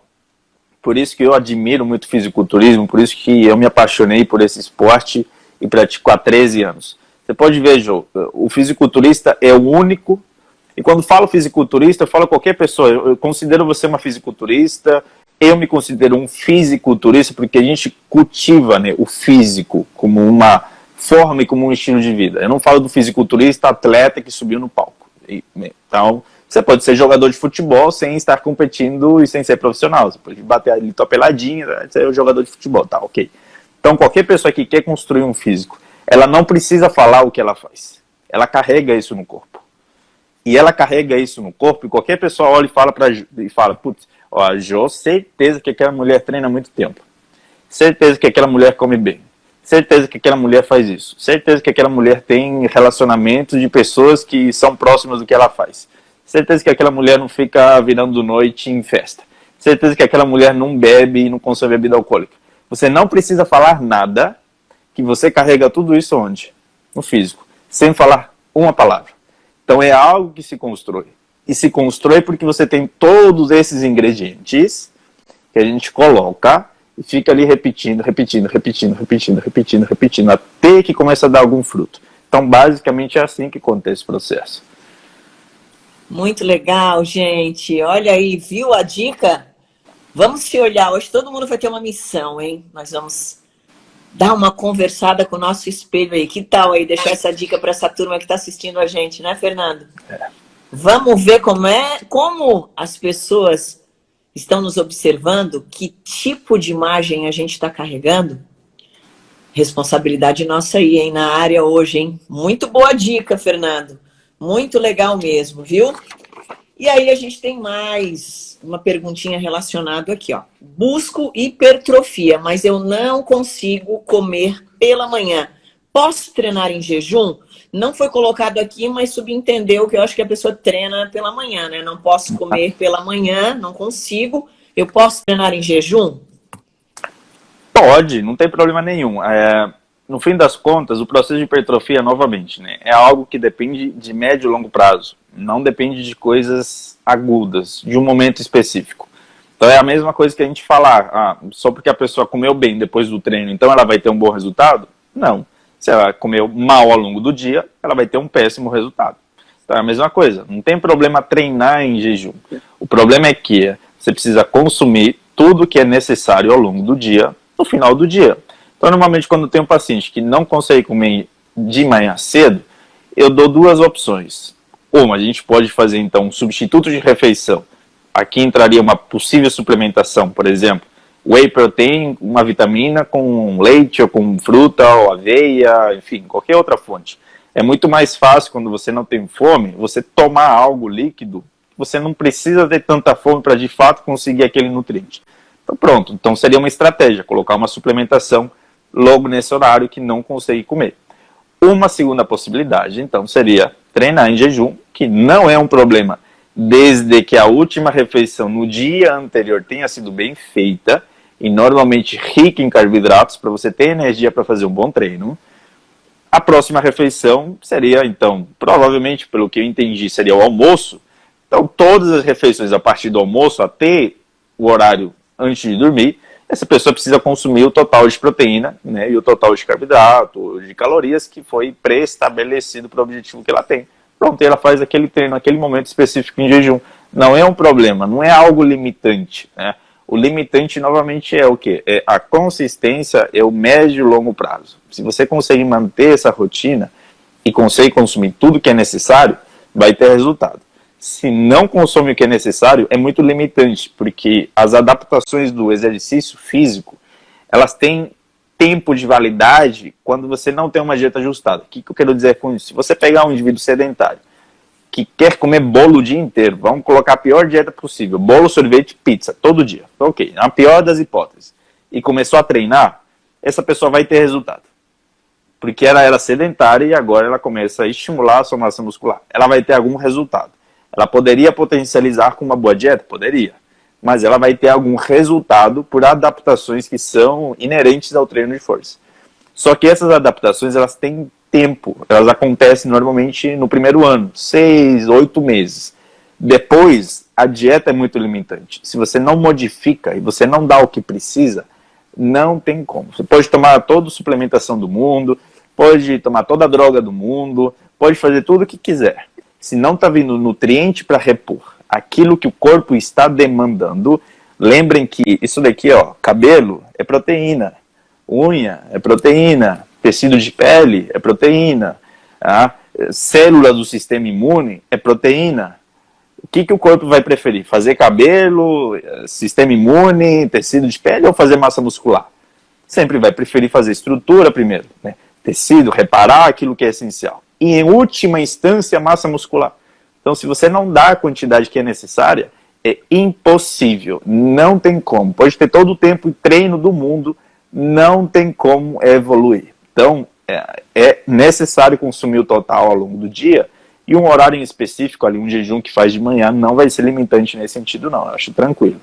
por isso que eu admiro muito o fisiculturismo, por isso que eu me apaixonei por esse esporte e pratico há 13 anos. Você pode ver, Jô, o fisiculturista é o único, e quando falo fisiculturista, eu falo qualquer pessoa, eu considero você uma fisiculturista, eu me considero um fisiculturista porque a gente cultiva, né, o físico como uma forma e como um estilo de vida. Eu não falo do fisiculturista atleta que subiu no palco. Então, você pode ser jogador de futebol sem estar competindo e sem ser profissional. Você pode bater ali tua peladinha, você é um jogador de futebol, tá, ok. Então, qualquer pessoa que quer construir um físico, ela não precisa falar o que ela faz. Ela carrega isso no corpo. E ela carrega isso no corpo e qualquer pessoa olha e fala, putz, ó, Jô, certeza que aquela mulher treina há muito tempo. Certeza que aquela mulher come bem. Certeza que aquela mulher faz isso. Certeza que aquela mulher tem relacionamentos de pessoas que são próximas do que ela faz. Certeza que aquela mulher não fica virando noite em festa. Certeza que aquela mulher não bebe e não consome bebida alcoólica. Você não precisa falar nada, que você carrega tudo isso onde? No físico. Sem falar uma palavra. Então é algo que se constrói. E se constrói porque você tem todos esses ingredientes que a gente coloca e fica ali repetindo, até que começa a dar algum fruto. Então basicamente é assim que acontece o processo. Muito legal, gente. Olha aí, viu a dica? Vamos se olhar. Hoje todo mundo vai ter uma missão, hein? Nós vamos dar uma conversada com o nosso espelho aí. Que tal aí deixar essa dica para essa turma que está assistindo a gente, né, Fernando? Vamos ver como as pessoas estão nos observando, que tipo de imagem a gente está carregando. Responsabilidade nossa aí, hein, na área hoje, hein? Muito boa dica, Fernando. Muito legal mesmo, viu? E aí a gente tem mais uma perguntinha relacionada aqui, ó. Busco hipertrofia, mas eu não consigo comer pela manhã. Posso treinar em jejum? Não foi colocado aqui, mas subentendeu que eu acho que a pessoa treina pela manhã, né? Não posso comer pela manhã, não consigo. Eu posso treinar em jejum? Pode, não tem problema nenhum. No fim das contas, o processo de hipertrofia, novamente, né, é algo que depende de médio e longo prazo. Não depende de coisas agudas, de um momento específico. Então é a mesma coisa que a gente falar, só porque a pessoa comeu bem depois do treino, então ela vai ter um bom resultado? Não. Se ela comeu mal ao longo do dia, ela vai ter um péssimo resultado. Então é a mesma coisa. Não tem problema treinar em jejum. O problema é que você precisa consumir tudo que é necessário ao longo do dia, no final do dia. Então, normalmente, quando tem um paciente que não consegue comer de manhã cedo, eu dou duas opções. Uma, a gente pode fazer, então, um substituto de refeição. Aqui entraria uma possível suplementação, por exemplo, whey protein, uma vitamina com leite ou com fruta ou aveia, enfim, qualquer outra fonte. É muito mais fácil, quando você não tem fome, você tomar algo líquido. Você não precisa ter tanta fome para, de fato, conseguir aquele nutriente. Então, pronto. Então, seria uma estratégia, colocar uma suplementação logo nesse horário que não consegue comer. Uma segunda possibilidade, então, seria treinar em jejum, que não é um problema, desde que a última refeição no dia anterior tenha sido bem feita, e normalmente rica em carboidratos, para você ter energia para fazer um bom treino. A próxima refeição seria, então, provavelmente, pelo que eu entendi, seria o almoço. Então, todas as refeições a partir do almoço até o horário antes de dormir, essa pessoa precisa consumir o total de proteína, né, e o total de carboidrato, de calorias que foi pré-estabelecido para o objetivo que ela tem. Pronto, e ela faz aquele treino naquele momento específico em jejum. Não é um problema, não é algo limitante, né? O limitante, novamente, é o quê? É a consistência, é o médio e longo prazo. Se você consegue manter essa rotina e consegue consumir tudo que é necessário, vai ter resultado. Se não consome o que é necessário, é muito limitante, porque as adaptações do exercício físico, elas têm tempo de validade quando você não tem uma dieta ajustada. O que eu quero dizer com isso? Se você pegar um indivíduo sedentário que quer comer bolo o dia inteiro, vamos colocar a pior dieta possível, bolo, sorvete, pizza, todo dia. Ok, na pior das hipóteses. E começou a treinar, essa pessoa vai ter resultado. Porque ela era sedentária e agora ela começa a estimular a sua massa muscular. Ela vai ter algum resultado. Ela poderia potencializar com uma boa dieta? Poderia. Mas ela vai ter algum resultado por adaptações que são inerentes ao treino de força. Só que essas adaptações, elas têm tempo. Elas acontecem normalmente no primeiro ano, 6, 8 meses. Depois, a dieta é muito limitante. Se você não modifica e você não dá o que precisa, não tem como. Você pode tomar toda a suplementação do mundo, pode tomar toda a droga do mundo, pode fazer tudo o que quiser. Se não está vindo nutriente para repor aquilo que o corpo está demandando, lembrem que isso daqui, ó, cabelo é proteína, unha é proteína, tecido de pele é proteína, tá? Células do sistema imune é proteína. O que o corpo vai preferir? Fazer cabelo, sistema imune, tecido de pele ou fazer massa muscular? Sempre vai preferir fazer estrutura primeiro, né? Tecido, reparar aquilo que é essencial. E em última instância, massa muscular. Então, se você não dá a quantidade que é necessária, é impossível, não tem como. Pode ter todo o tempo e treino do mundo, não tem como evoluir. Então, é necessário consumir o total ao longo do dia, e um horário em específico, ali, um jejum que faz de manhã, não vai ser limitante nesse sentido, não. Eu acho tranquilo.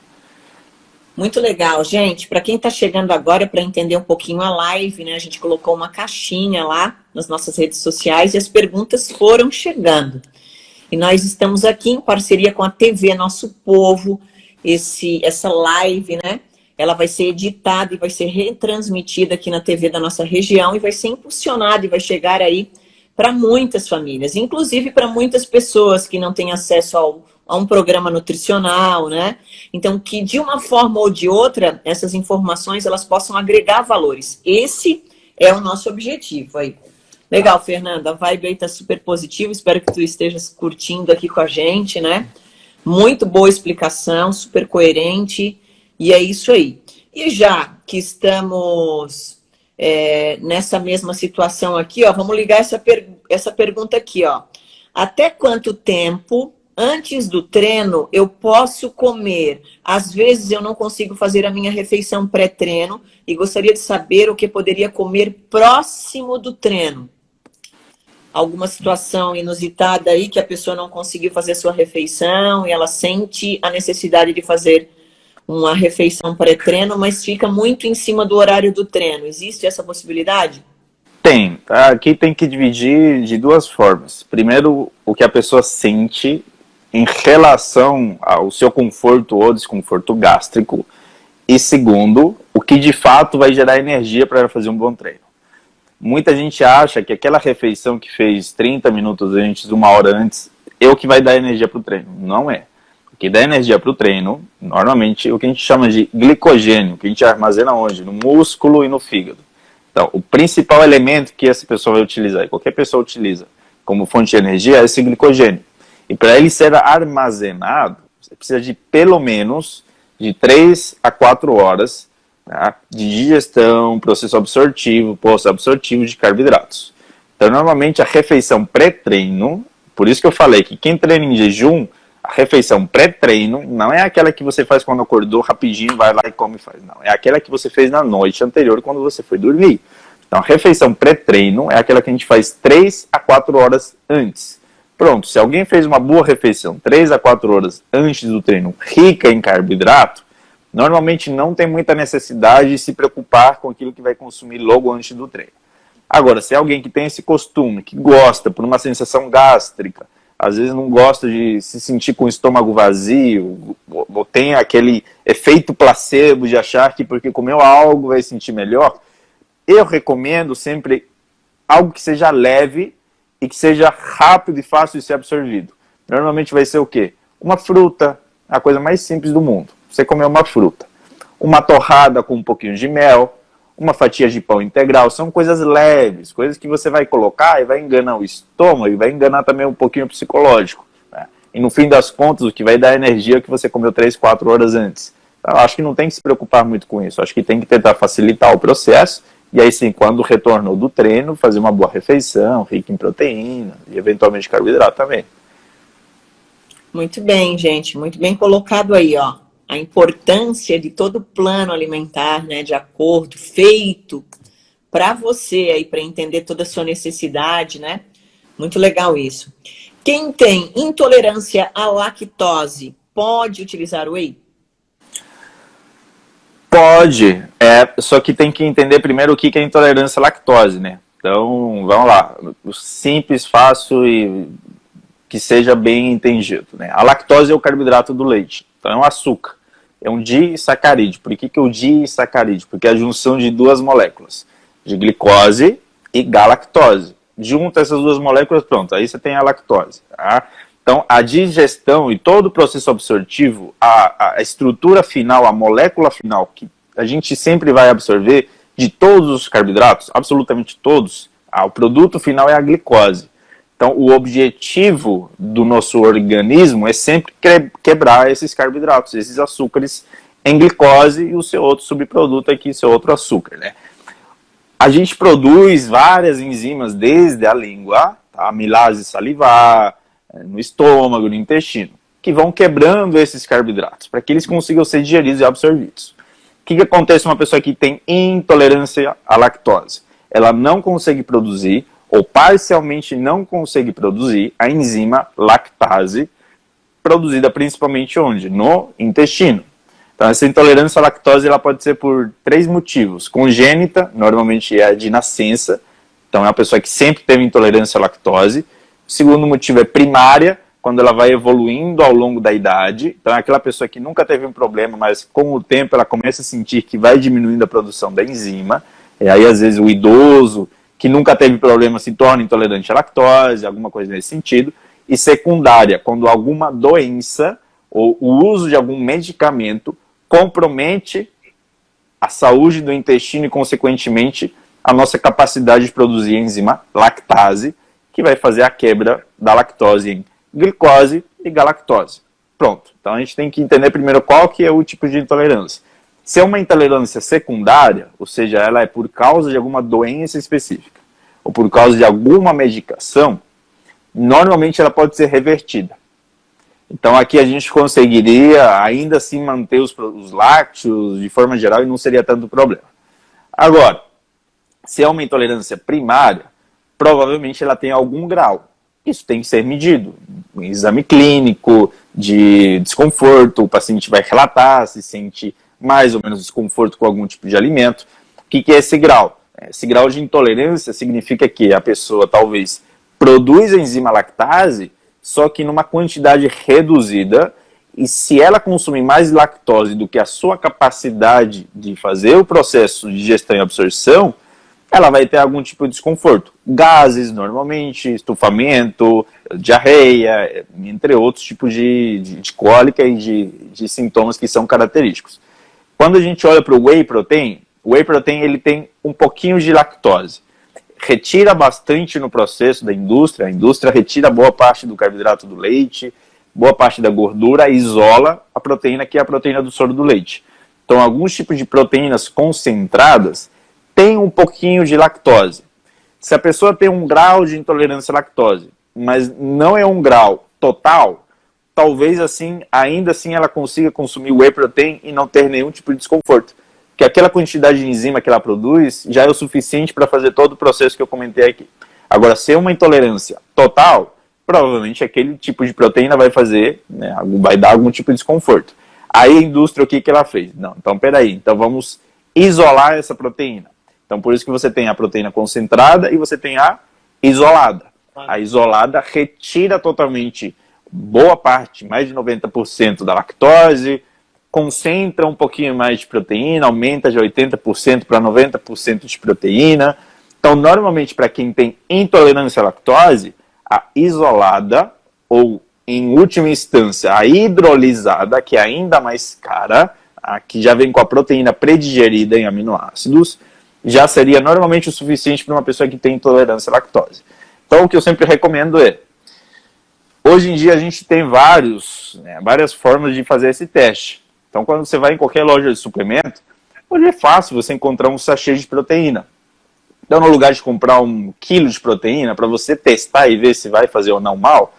Muito legal, gente. Para quem está chegando agora, para entender um pouquinho a live, né? A gente colocou uma caixinha lá nas nossas redes sociais e as perguntas foram chegando. E nós estamos aqui em parceria com a TV Nosso Povo. Essa live, né? Ela vai ser editada e vai ser retransmitida aqui na TV da nossa região e vai ser impulsionada e vai chegar aí para muitas famílias, inclusive para muitas pessoas que não têm acesso a um programa nutricional, né? Então, que de uma forma ou de outra, essas informações, elas possam agregar valores. Esse é o nosso objetivo aí. Legal, Fernanda, a vibe aí tá super positiva, espero que tu estejas curtindo aqui com a gente, né? Muito boa explicação, super coerente, e é isso aí. E já que estamos nessa mesma situação aqui, ó, vamos ligar essa pergunta aqui, ó. Até quanto tempo antes do treino eu posso comer? Às vezes eu não consigo fazer a minha refeição pré-treino e gostaria de saber o que poderia comer próximo do treino. Alguma situação inusitada aí que a pessoa não conseguiu fazer sua refeição e ela sente a necessidade de fazer uma refeição pré-treino, mas fica muito em cima do horário do treino. Existe essa possibilidade? Tem. Aqui tem que dividir de duas formas. Primeiro, o que a pessoa sente em relação ao seu conforto ou desconforto gástrico. E segundo, o que de fato vai gerar energia para ela fazer um bom treino. Muita gente acha que aquela refeição que fez 30 minutos antes, 1 hora antes, é o que vai dar energia para o treino. Não é. O que dá energia para o treino, normalmente, é o que a gente chama de glicogênio, que a gente armazena onde? No músculo e no fígado. Então, o principal elemento que essa pessoa vai utilizar, e qualquer pessoa utiliza como fonte de energia, é esse glicogênio. E para ele ser armazenado, você precisa de pelo menos de 3 a 4 horas, tá, de digestão, processo absortivo, pós-absortivo de carboidratos. Então, normalmente, a refeição pré-treino, por isso que eu falei que quem treina em jejum, a refeição pré-treino não é aquela que você faz quando acordou rapidinho, vai lá e come e faz. Não, é aquela que você fez na noite anterior quando você foi dormir. Então, a refeição pré-treino é aquela que a gente faz 3 a 4 horas antes. Pronto, se alguém fez uma boa refeição 3 a 4 horas antes do treino, rica em carboidrato, normalmente não tem muita necessidade de se preocupar com aquilo que vai consumir logo antes do treino. Agora, se é alguém que tem esse costume, que gosta por uma sensação gástrica, às vezes não gosta de se sentir com o estômago vazio, ou tem aquele efeito placebo de achar que porque comeu algo vai se sentir melhor, eu recomendo sempre algo que seja leve e que seja rápido e fácil de ser absorvido. Normalmente vai ser o quê? Uma fruta, a coisa mais simples do mundo. Você comer uma fruta. Uma torrada com um pouquinho de mel, uma fatia de pão integral, são coisas leves, coisas que você vai colocar e vai enganar o estômago e vai enganar também um pouquinho o psicológico, né? E no fim das contas, o que vai dar energia é o que você comeu 3, 4 horas antes. Então, eu acho que não tem que se preocupar muito com isso. Eu acho que tem que tentar facilitar o processo. E aí sim, quando retornou do treino, fazer uma boa refeição, rica em proteína e eventualmente carboidrato também. Muito bem, gente. Muito bem colocado aí, ó. A importância de todo o plano alimentar, né, de acordo, feito para você aí, para entender toda a sua necessidade, né? Muito legal isso. Quem tem intolerância à lactose pode utilizar whey? Pode, só que tem que entender primeiro o que é intolerância à lactose, né? Então, vamos lá. Simples, fácil e que seja bem entendido, né? A lactose é o carboidrato do leite, então é um açúcar, é um disacarídeo. Por que é o disacarídeo? Porque é a junção de duas moléculas, de glicose e galactose. Junta essas duas moléculas, pronto, aí você tem a lactose, tá? Então, a digestão e todo o processo absortivo, a estrutura final, a molécula final, que a gente sempre vai absorver de todos os carboidratos, absolutamente todos, o produto final é a glicose. Então, o objetivo do nosso organismo é sempre quebrar esses carboidratos, esses açúcares em glicose e o seu outro subproduto aqui, seu outro açúcar, né? A gente produz várias enzimas desde a língua, tá? A amilase salivar, no estômago, no intestino, que vão quebrando esses carboidratos, para que eles consigam ser digeridos e absorvidos. O que acontece com uma pessoa que tem intolerância à lactose? Ela não consegue produzir, ou parcialmente não consegue produzir, a enzima lactase, produzida principalmente onde? No intestino. Então, essa intolerância à lactose ela pode ser por 3 motivos. Congênita, normalmente é a de nascença, então é uma pessoa que sempre teve intolerância à lactose. O segundo motivo é primária, quando ela vai evoluindo ao longo da idade. Então é aquela pessoa que nunca teve um problema, mas com o tempo ela começa a sentir que vai diminuindo a produção da enzima. E aí às vezes o idoso, que nunca teve problema, se torna intolerante à lactose, alguma coisa nesse sentido. E secundária, quando alguma doença ou o uso de algum medicamento compromete a saúde do intestino e, consequentemente, a nossa capacidade de produzir a enzima lactase, que vai fazer a quebra da lactose em glicose e galactose. Pronto. Então a gente tem que entender primeiro qual que é o tipo de intolerância. Se é uma intolerância secundária, ou seja, ela é por causa de alguma doença específica, ou por causa de alguma medicação, normalmente ela pode ser revertida. Então aqui a gente conseguiria ainda assim manter os lácteos de forma geral e não seria tanto problema. Agora, se é uma intolerância primária, provavelmente ela tem algum grau. Isso tem que ser medido. Um exame clínico de desconforto, o paciente vai relatar se sente mais ou menos desconforto com algum tipo de alimento. O que é esse grau? Esse grau de intolerância significa que a pessoa talvez produz a enzima lactase, só que numa quantidade reduzida, e se ela consumir mais lactose do que a sua capacidade de fazer o processo de digestão e absorção, ela vai ter algum tipo de desconforto. Gases, normalmente, estufamento, diarreia, entre outros tipos de cólica e de sintomas que são característicos. Quando a gente olha para o whey protein ele tem um pouquinho de lactose. Retira bastante no processo da indústria, a indústria retira boa parte do carboidrato do leite, boa parte da gordura, isola a proteína, que é a proteína do soro do leite. Então, alguns tipos de proteínas concentradas têm um pouquinho de lactose. Se a pessoa tem um grau de intolerância à lactose, mas não é um grau total, talvez assim, ainda assim ela consiga consumir whey protein e não ter nenhum tipo de desconforto. Porque aquela quantidade de enzima que ela produz já é o suficiente para fazer todo o processo que eu comentei aqui. Agora, se é uma intolerância total, provavelmente aquele tipo de proteína vai fazer, né, vai dar algum tipo de desconforto. Aí a indústria, o que ela fez? Não, então peraí, então vamos isolar essa proteína. Então por isso que você tem a proteína concentrada e você tem a isolada. A isolada retira totalmente boa parte, mais de 90% da lactose, concentra um pouquinho mais de proteína, aumenta de 80% para 90% de proteína. Então, normalmente, para quem tem intolerância à lactose, a isolada, ou em última instância, a hidrolisada, que é ainda mais cara, que já vem com a proteína predigerida em aminoácidos, já seria normalmente o suficiente para uma pessoa que tem intolerância à lactose. Então, o que eu sempre recomendo é Hoje em dia a gente tem várias formas de fazer esse teste. Então quando você vai em qualquer loja de suplemento, hoje é fácil você encontrar um sachê de proteína. Então no lugar de comprar 1 quilo de proteína para você testar e ver se vai fazer ou não mal,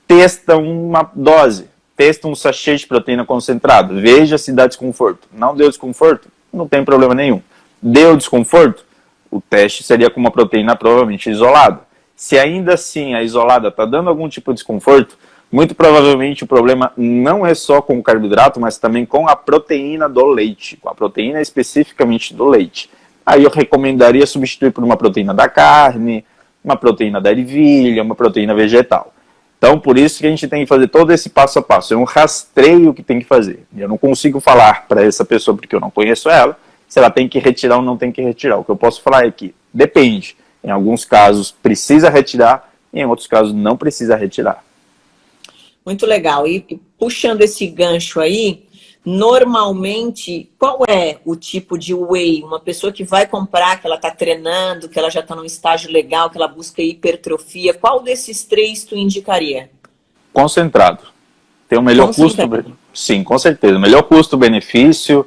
testa uma dose, testa um sachê de proteína concentrado, veja se dá desconforto. Não deu desconforto? Não tem problema nenhum. Deu desconforto? O teste seria com uma proteína provavelmente isolada. Se ainda assim a isolada está dando algum tipo de desconforto, muito provavelmente o problema não é só com o carboidrato, mas também com a proteína do leite, com a proteína especificamente do leite. Aí eu recomendaria substituir por uma proteína da carne, uma proteína da ervilha, uma proteína vegetal. Então, por isso que a gente tem que fazer todo esse passo a passo. É um rastreio que tem que fazer. Eu não consigo falar para essa pessoa, porque eu não conheço ela, se ela tem que retirar ou não tem que retirar. O que eu posso falar é que depende. Em alguns casos precisa retirar, em outros casos não precisa retirar. Muito legal. E puxando esse gancho aí, normalmente, qual é o tipo de whey? Uma pessoa que vai comprar, que ela está treinando, que ela já está num estágio legal, que ela busca hipertrofia, qual desses 3 tu indicaria? Concentrado. Tem o melhor custo... Sim, com certeza. O melhor custo-benefício.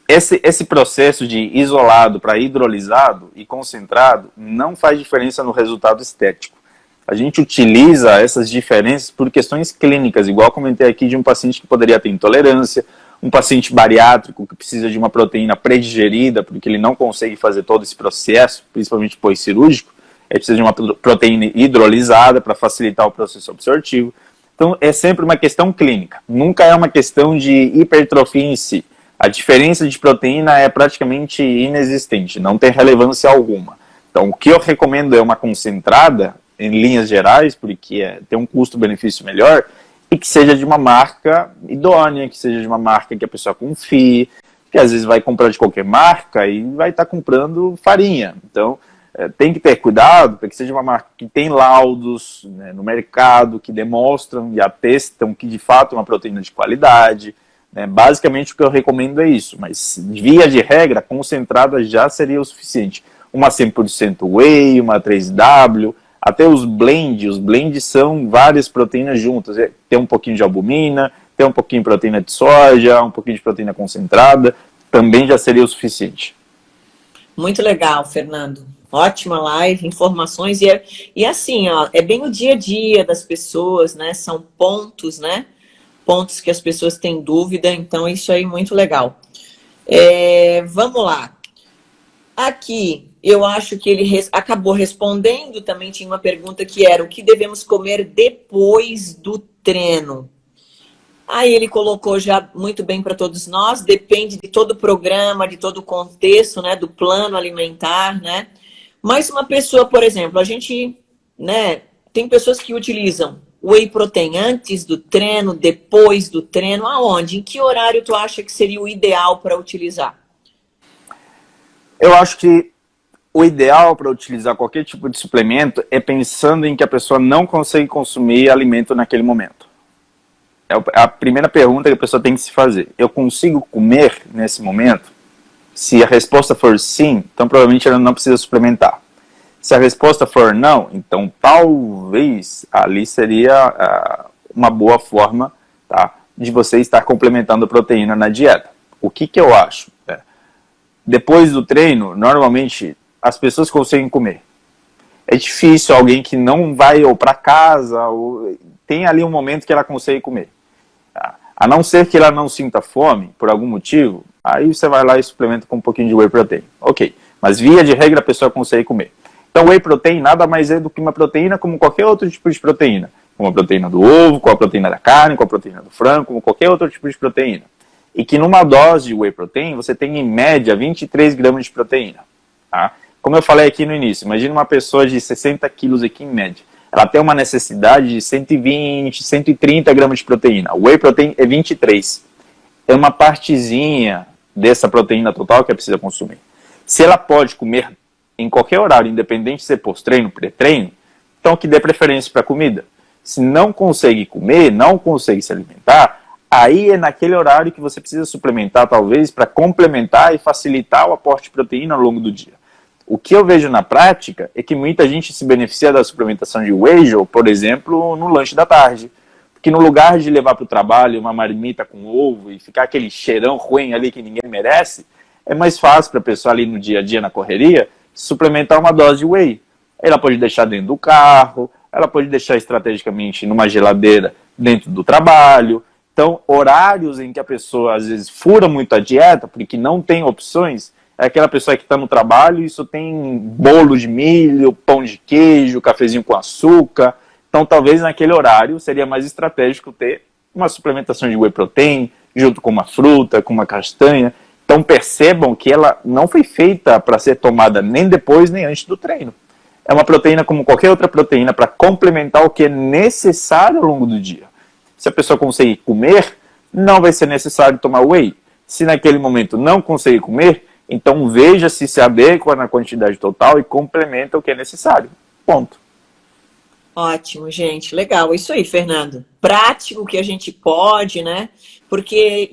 Esse processo de isolado para hidrolisado e concentrado não faz diferença no resultado estético. A gente utiliza essas diferenças por questões clínicas, igual comentei aqui de um paciente que poderia ter intolerância, um paciente bariátrico que precisa de uma proteína pré-digerida, porque ele não consegue fazer todo esse processo, principalmente pós-cirúrgico, ele precisa de uma proteína hidrolisada para facilitar o processo absortivo. Então é sempre uma questão clínica, nunca é uma questão de hipertrofia em si. A diferença de proteína é praticamente inexistente, não tem relevância alguma. Então o que eu recomendo é uma concentrada, em linhas gerais, porque tem um custo-benefício melhor, e que seja de uma marca idônea, que seja de uma marca que a pessoa confie, que às vezes vai comprar de qualquer marca e vai estar comprando farinha. Então, tem que ter cuidado para que seja uma marca que tem laudos, né, no mercado, que demonstram e atestam que de fato é uma proteína de qualidade. Né. Basicamente o que eu recomendo é isso, mas via de regra, concentrada já seria o suficiente. Uma 100% whey, uma 3W, até os blends são várias proteínas juntas. Tem um pouquinho de albumina, tem um pouquinho de proteína de soja, um pouquinho de proteína concentrada, também já seria o suficiente. Muito legal, Fernando. Ótima live, informações. E assim, ó, é bem o dia a dia das pessoas, né? São pontos, né? Pontos que as pessoas têm dúvida, então isso aí é muito legal. Vamos lá. Aqui, eu acho que ele acabou respondendo, também tinha uma pergunta que era o que devemos comer depois do treino? Aí ele colocou já muito bem para todos nós, depende de todo o programa, de todo o contexto, né, do plano alimentar, né? Mas uma pessoa, por exemplo, a gente, né, tem pessoas que utilizam whey protein antes do treino, depois do treino, aonde? Em que horário tu acha que seria o ideal para utilizar? Eu acho que o ideal para utilizar qualquer tipo de suplemento é pensando em que a pessoa não consegue consumir alimento naquele momento. É a primeira pergunta que a pessoa tem que se fazer. Eu consigo comer nesse momento? Se a resposta for sim, então provavelmente ela não precisa suplementar. Se a resposta for não, então talvez ali seria uma boa forma, tá, de você estar complementando a proteína na dieta. O que eu acho? Depois do treino, normalmente as pessoas conseguem comer. É difícil alguém que não vai ou para casa, ou tem ali um momento que ela consegue comer. A não ser que ela não sinta fome, por algum motivo, aí você vai lá e suplementa com um pouquinho de whey protein. Ok, mas via de regra a pessoa consegue comer. Então whey protein nada mais é do que uma proteína como qualquer outro tipo de proteína. Como a proteína do ovo, com a proteína da carne, com a proteína do frango, como qualquer outro tipo de proteína. E que numa dose de whey protein você tem em média 23 gramas de proteína. Tá? Como eu falei aqui no início, imagina uma pessoa de 60 quilos aqui em média. Ela tem uma necessidade de 120, 130 gramas de proteína. O whey protein é 23. É uma partezinha dessa proteína total que ela precisa consumir. Se ela pode comer em qualquer horário, independente de ser pós-treino, pré-treino, então que dê preferência para a comida. Se não consegue comer, não consegue se alimentar, aí é naquele horário que você precisa suplementar, talvez, para complementar e facilitar o aporte de proteína ao longo do dia. O que eu vejo na prática é que muita gente se beneficia da suplementação de whey, por exemplo, no lanche da tarde. Porque no lugar de levar para o trabalho uma marmita com ovo e ficar aquele cheirão ruim ali que ninguém merece, é mais fácil para a pessoa ali no dia a dia, na correria, suplementar uma dose de whey. Ela pode deixar dentro do carro, ela pode deixar estrategicamente numa geladeira dentro do trabalho. Então, horários em que a pessoa às vezes fura muito a dieta, porque não tem opções, é aquela pessoa que está no trabalho e só tem bolo de milho, pão de queijo, cafezinho com açúcar. Então, talvez naquele horário seria mais estratégico ter uma suplementação de whey protein, junto com uma fruta, com uma castanha. Então, percebam que ela não foi feita para ser tomada nem depois nem antes do treino. É uma proteína como qualquer outra proteína para complementar o que é necessário ao longo do dia. Se a pessoa conseguir comer, não vai ser necessário tomar whey. Se naquele momento não conseguir comer, então veja se adequa na quantidade total e complementa o que é necessário. Ponto. Ótimo, gente. Legal. Isso aí, Fernando. Prático que a gente pode, né? Porque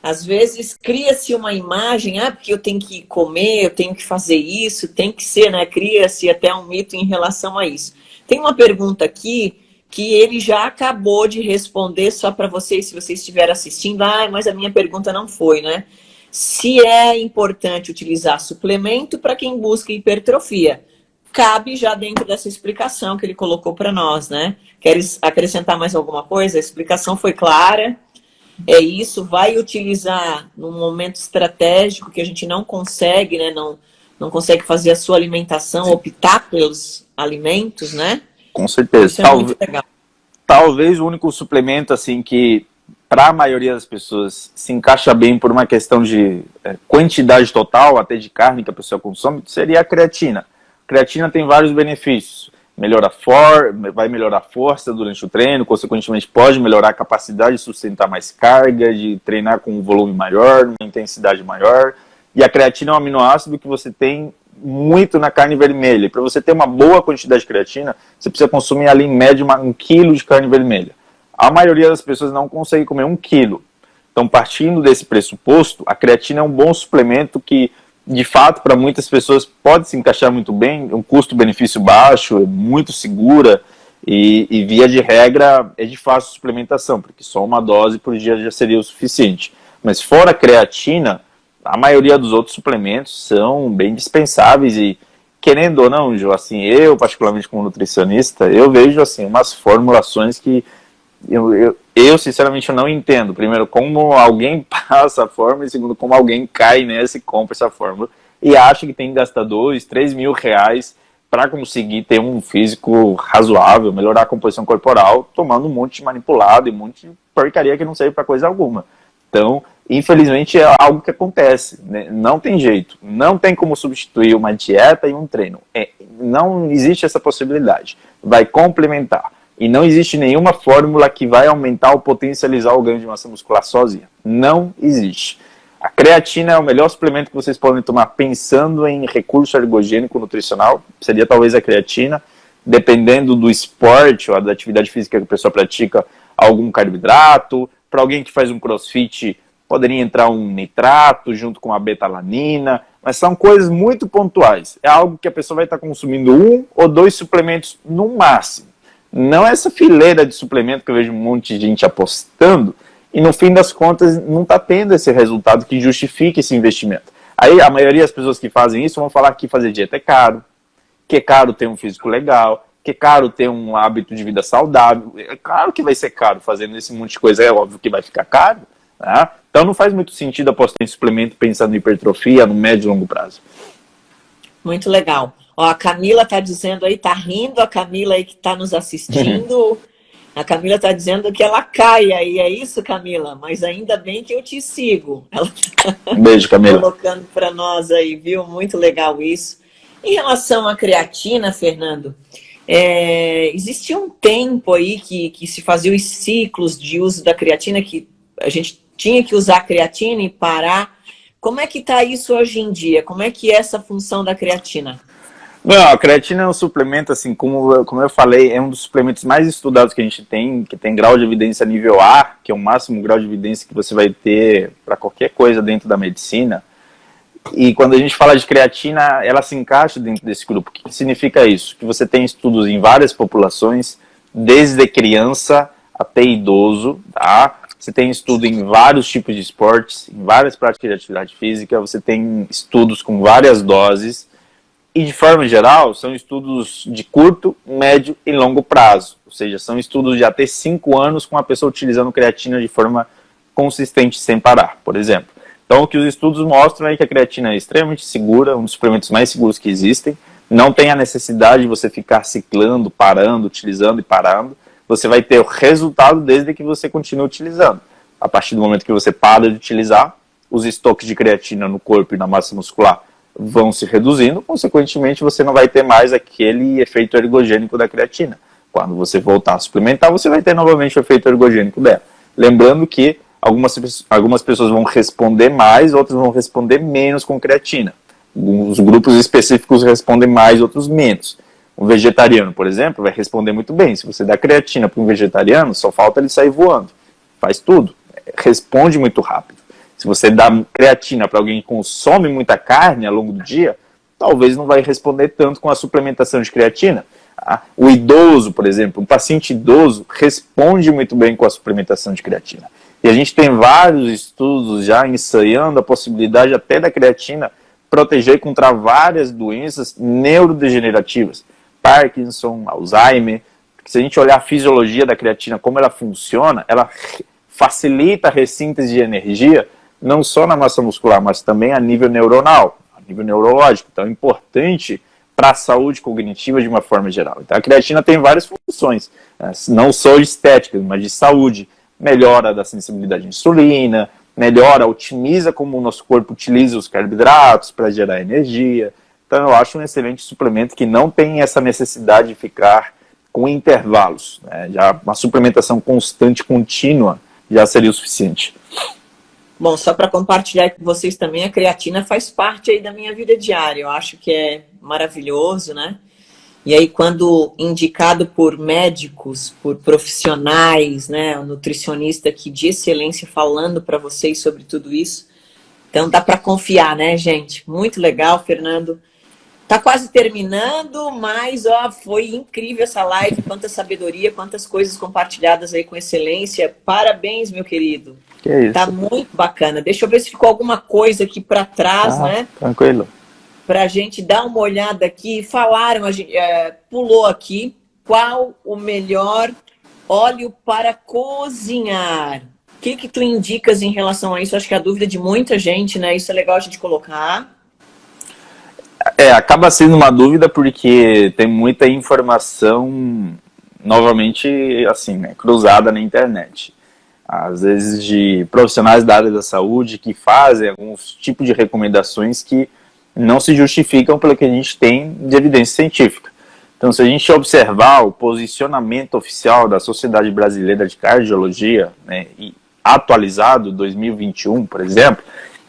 às vezes cria-se uma imagem, porque eu tenho que comer, eu tenho que fazer isso, tem que ser, né? Cria-se até um mito em relação a isso. Tem uma pergunta aqui que ele já acabou de responder só para vocês, se vocês estiverem assistindo. Mas a minha pergunta não foi, né? Se é importante utilizar suplemento para quem busca hipertrofia. Cabe já dentro dessa explicação que ele colocou para nós, né? Queres acrescentar mais alguma coisa? A explicação foi clara. É isso, vai utilizar num momento estratégico que a gente não consegue, né? Não consegue fazer a sua alimentação, optar pelos alimentos, né? Com certeza. Isso é muito legal. Talvez o único suplemento assim que para a maioria das pessoas se encaixa bem por uma questão de quantidade total, até de carne que a pessoa consome, seria a creatina. A creatina tem vários benefícios. Vai melhorar a força durante o treino, consequentemente pode melhorar a capacidade de sustentar mais carga, de treinar com um volume maior, uma intensidade maior. E a creatina é um aminoácido que você tem muito na carne vermelha. Para você ter uma boa quantidade de creatina, você precisa consumir ali em média 1 quilo de carne vermelha. A maioria das pessoas não consegue comer 1 quilo. Então, partindo desse pressuposto, a creatina é um bom suplemento que, de fato, para muitas pessoas pode se encaixar muito bem, um custo-benefício baixo, é muito segura e via de regra, é de fácil suplementação, porque só uma dose por dia já seria o suficiente. Mas fora a creatina, a maioria dos outros suplementos são bem dispensáveis e, querendo ou não, Jô, assim, eu particularmente como nutricionista, eu vejo assim, umas formulações que eu sinceramente eu não entendo. Primeiro, como alguém passa a fórmula, e segundo, como alguém cai nessa e compra essa fórmula e acha que tem que gastar 2, 3 mil reais para conseguir ter um físico razoável, melhorar a composição corporal, tomando um monte de manipulado e um monte de porcaria que não serve para coisa alguma. Então, infelizmente, é algo que acontece, né? Não tem jeito. Não tem como substituir uma dieta e um treino. Não existe essa possibilidade. Vai complementar. E não existe nenhuma fórmula que vai aumentar ou potencializar o ganho de massa muscular sozinha. Não existe. A creatina é o melhor suplemento que vocês podem tomar pensando em recurso ergogênico nutricional. Seria talvez a creatina. Dependendo do esporte ou da atividade física que a pessoa pratica, algum carboidrato. Para alguém que faz um crossfit, poderia entrar um nitrato junto com a betalanina. Mas são coisas muito pontuais. É algo que a pessoa vai estar consumindo 1 ou 2 suplementos no máximo. Não essa fileira de suplemento que eu vejo um monte de gente apostando e no fim das contas não está tendo esse resultado que justifique esse investimento. Aí a maioria das pessoas que fazem isso vão falar que fazer dieta é caro, que é caro ter um físico legal, que é caro ter um hábito de vida saudável. É claro que vai ser caro fazendo esse monte de coisa, é óbvio que vai ficar caro. Né? Então não faz muito sentido apostar em suplemento pensando em hipertrofia no médio e longo prazo. Muito legal. Ó, a Camila tá dizendo aí, tá rindo a Camila aí que tá nos assistindo. A Camila tá dizendo que ela cai aí, é isso, Camila? Mas ainda bem que eu te sigo. Ela tá Um beijo, Camila. colocando para nós aí, viu? Muito legal isso. Em relação à creatina, Fernando, existia um tempo aí que se fazia os ciclos de uso da creatina, que a gente tinha que usar a creatina e parar. Como é que está isso hoje em dia? Como é que é essa função da creatina? Não, a creatina é um suplemento, assim, como eu falei, é um dos suplementos mais estudados que a gente tem, que tem grau de evidência nível A, que é o máximo grau de evidência que você vai ter para qualquer coisa dentro da medicina. E quando a gente fala de creatina, ela se encaixa dentro desse grupo. O que significa isso? Que você tem estudos em várias populações, desde criança até idoso, tá? Você tem estudo em vários tipos de esportes, em várias práticas de atividade física, você tem estudos com várias doses, e de forma geral, são estudos de curto, médio e longo prazo. Ou seja, são estudos de até 5 anos com a pessoa utilizando creatina de forma consistente, sem parar, por exemplo. Então, o que os estudos mostram é que a creatina é extremamente segura, um dos suplementos mais seguros que existem. Não tem a necessidade de você ficar ciclando, parando, utilizando e parando. Você vai ter o resultado desde que você continue utilizando. A partir do momento que você para de utilizar, os estoques de creatina no corpo e na massa muscular vão se reduzindo, consequentemente você não vai ter mais aquele efeito ergogênico da creatina. Quando você voltar a suplementar, você vai ter novamente o efeito ergogênico dela. Lembrando que algumas pessoas vão responder mais, outras vão responder menos com creatina. Os grupos específicos respondem mais, outros menos. Um vegetariano, por exemplo, vai responder muito bem. Se você dá creatina para um vegetariano, só falta ele sair voando. Faz tudo. Responde muito rápido. Se você dá creatina para alguém que consome muita carne ao longo do dia, talvez não vai responder tanto com a suplementação de creatina. O idoso, por exemplo, um paciente idoso responde muito bem com a suplementação de creatina. E a gente tem vários estudos já ensaiando a possibilidade até da creatina proteger contra várias doenças neurodegenerativas. Parkinson, Alzheimer. Porque se a gente olhar a fisiologia da creatina, como ela funciona, ela facilita a ressíntese de energia, não só na massa muscular, mas também a nível neuronal, a nível neurológico. Então é importante para a saúde cognitiva de uma forma geral. Então a creatina tem várias funções, não só estéticas, mas de saúde. Melhora da sensibilidade à insulina, melhora, otimiza como o nosso corpo utiliza os carboidratos para gerar energia. Então eu acho um excelente suplemento que não tem essa necessidade de ficar com intervalos, né? Já uma suplementação constante, contínua, já seria o suficiente. Bom, só para compartilhar com vocês também, a creatina faz parte aí da minha vida diária. Eu acho que é maravilhoso, né? E aí, quando indicado por médicos, por profissionais, né, um nutricionista aqui de excelência falando para vocês sobre tudo isso, então dá para confiar, né, gente? Muito legal, Fernando. Tá quase terminando, mas ó, foi incrível essa live, quanta sabedoria, quantas coisas compartilhadas aí com excelência. Parabéns, meu querido. Que é isso. Tá muito bacana. Deixa eu ver se ficou alguma coisa aqui para trás, né? Tranquilo. Para a gente dar uma olhada aqui. Falaram, a gente pulou aqui, qual o melhor óleo para cozinhar? O que tu indicas em relação a isso? Acho que é a dúvida de muita gente, né? Isso é legal a gente colocar. Acaba sendo uma dúvida porque tem muita informação, novamente, assim, né, cruzada na internet. Às vezes de profissionais da área da saúde que fazem alguns tipos de recomendações que não se justificam pelo que a gente tem de evidência científica. Então, se a gente observar o posicionamento oficial da Sociedade Brasileira de Cardiologia, né, e atualizado 2021, por exemplo,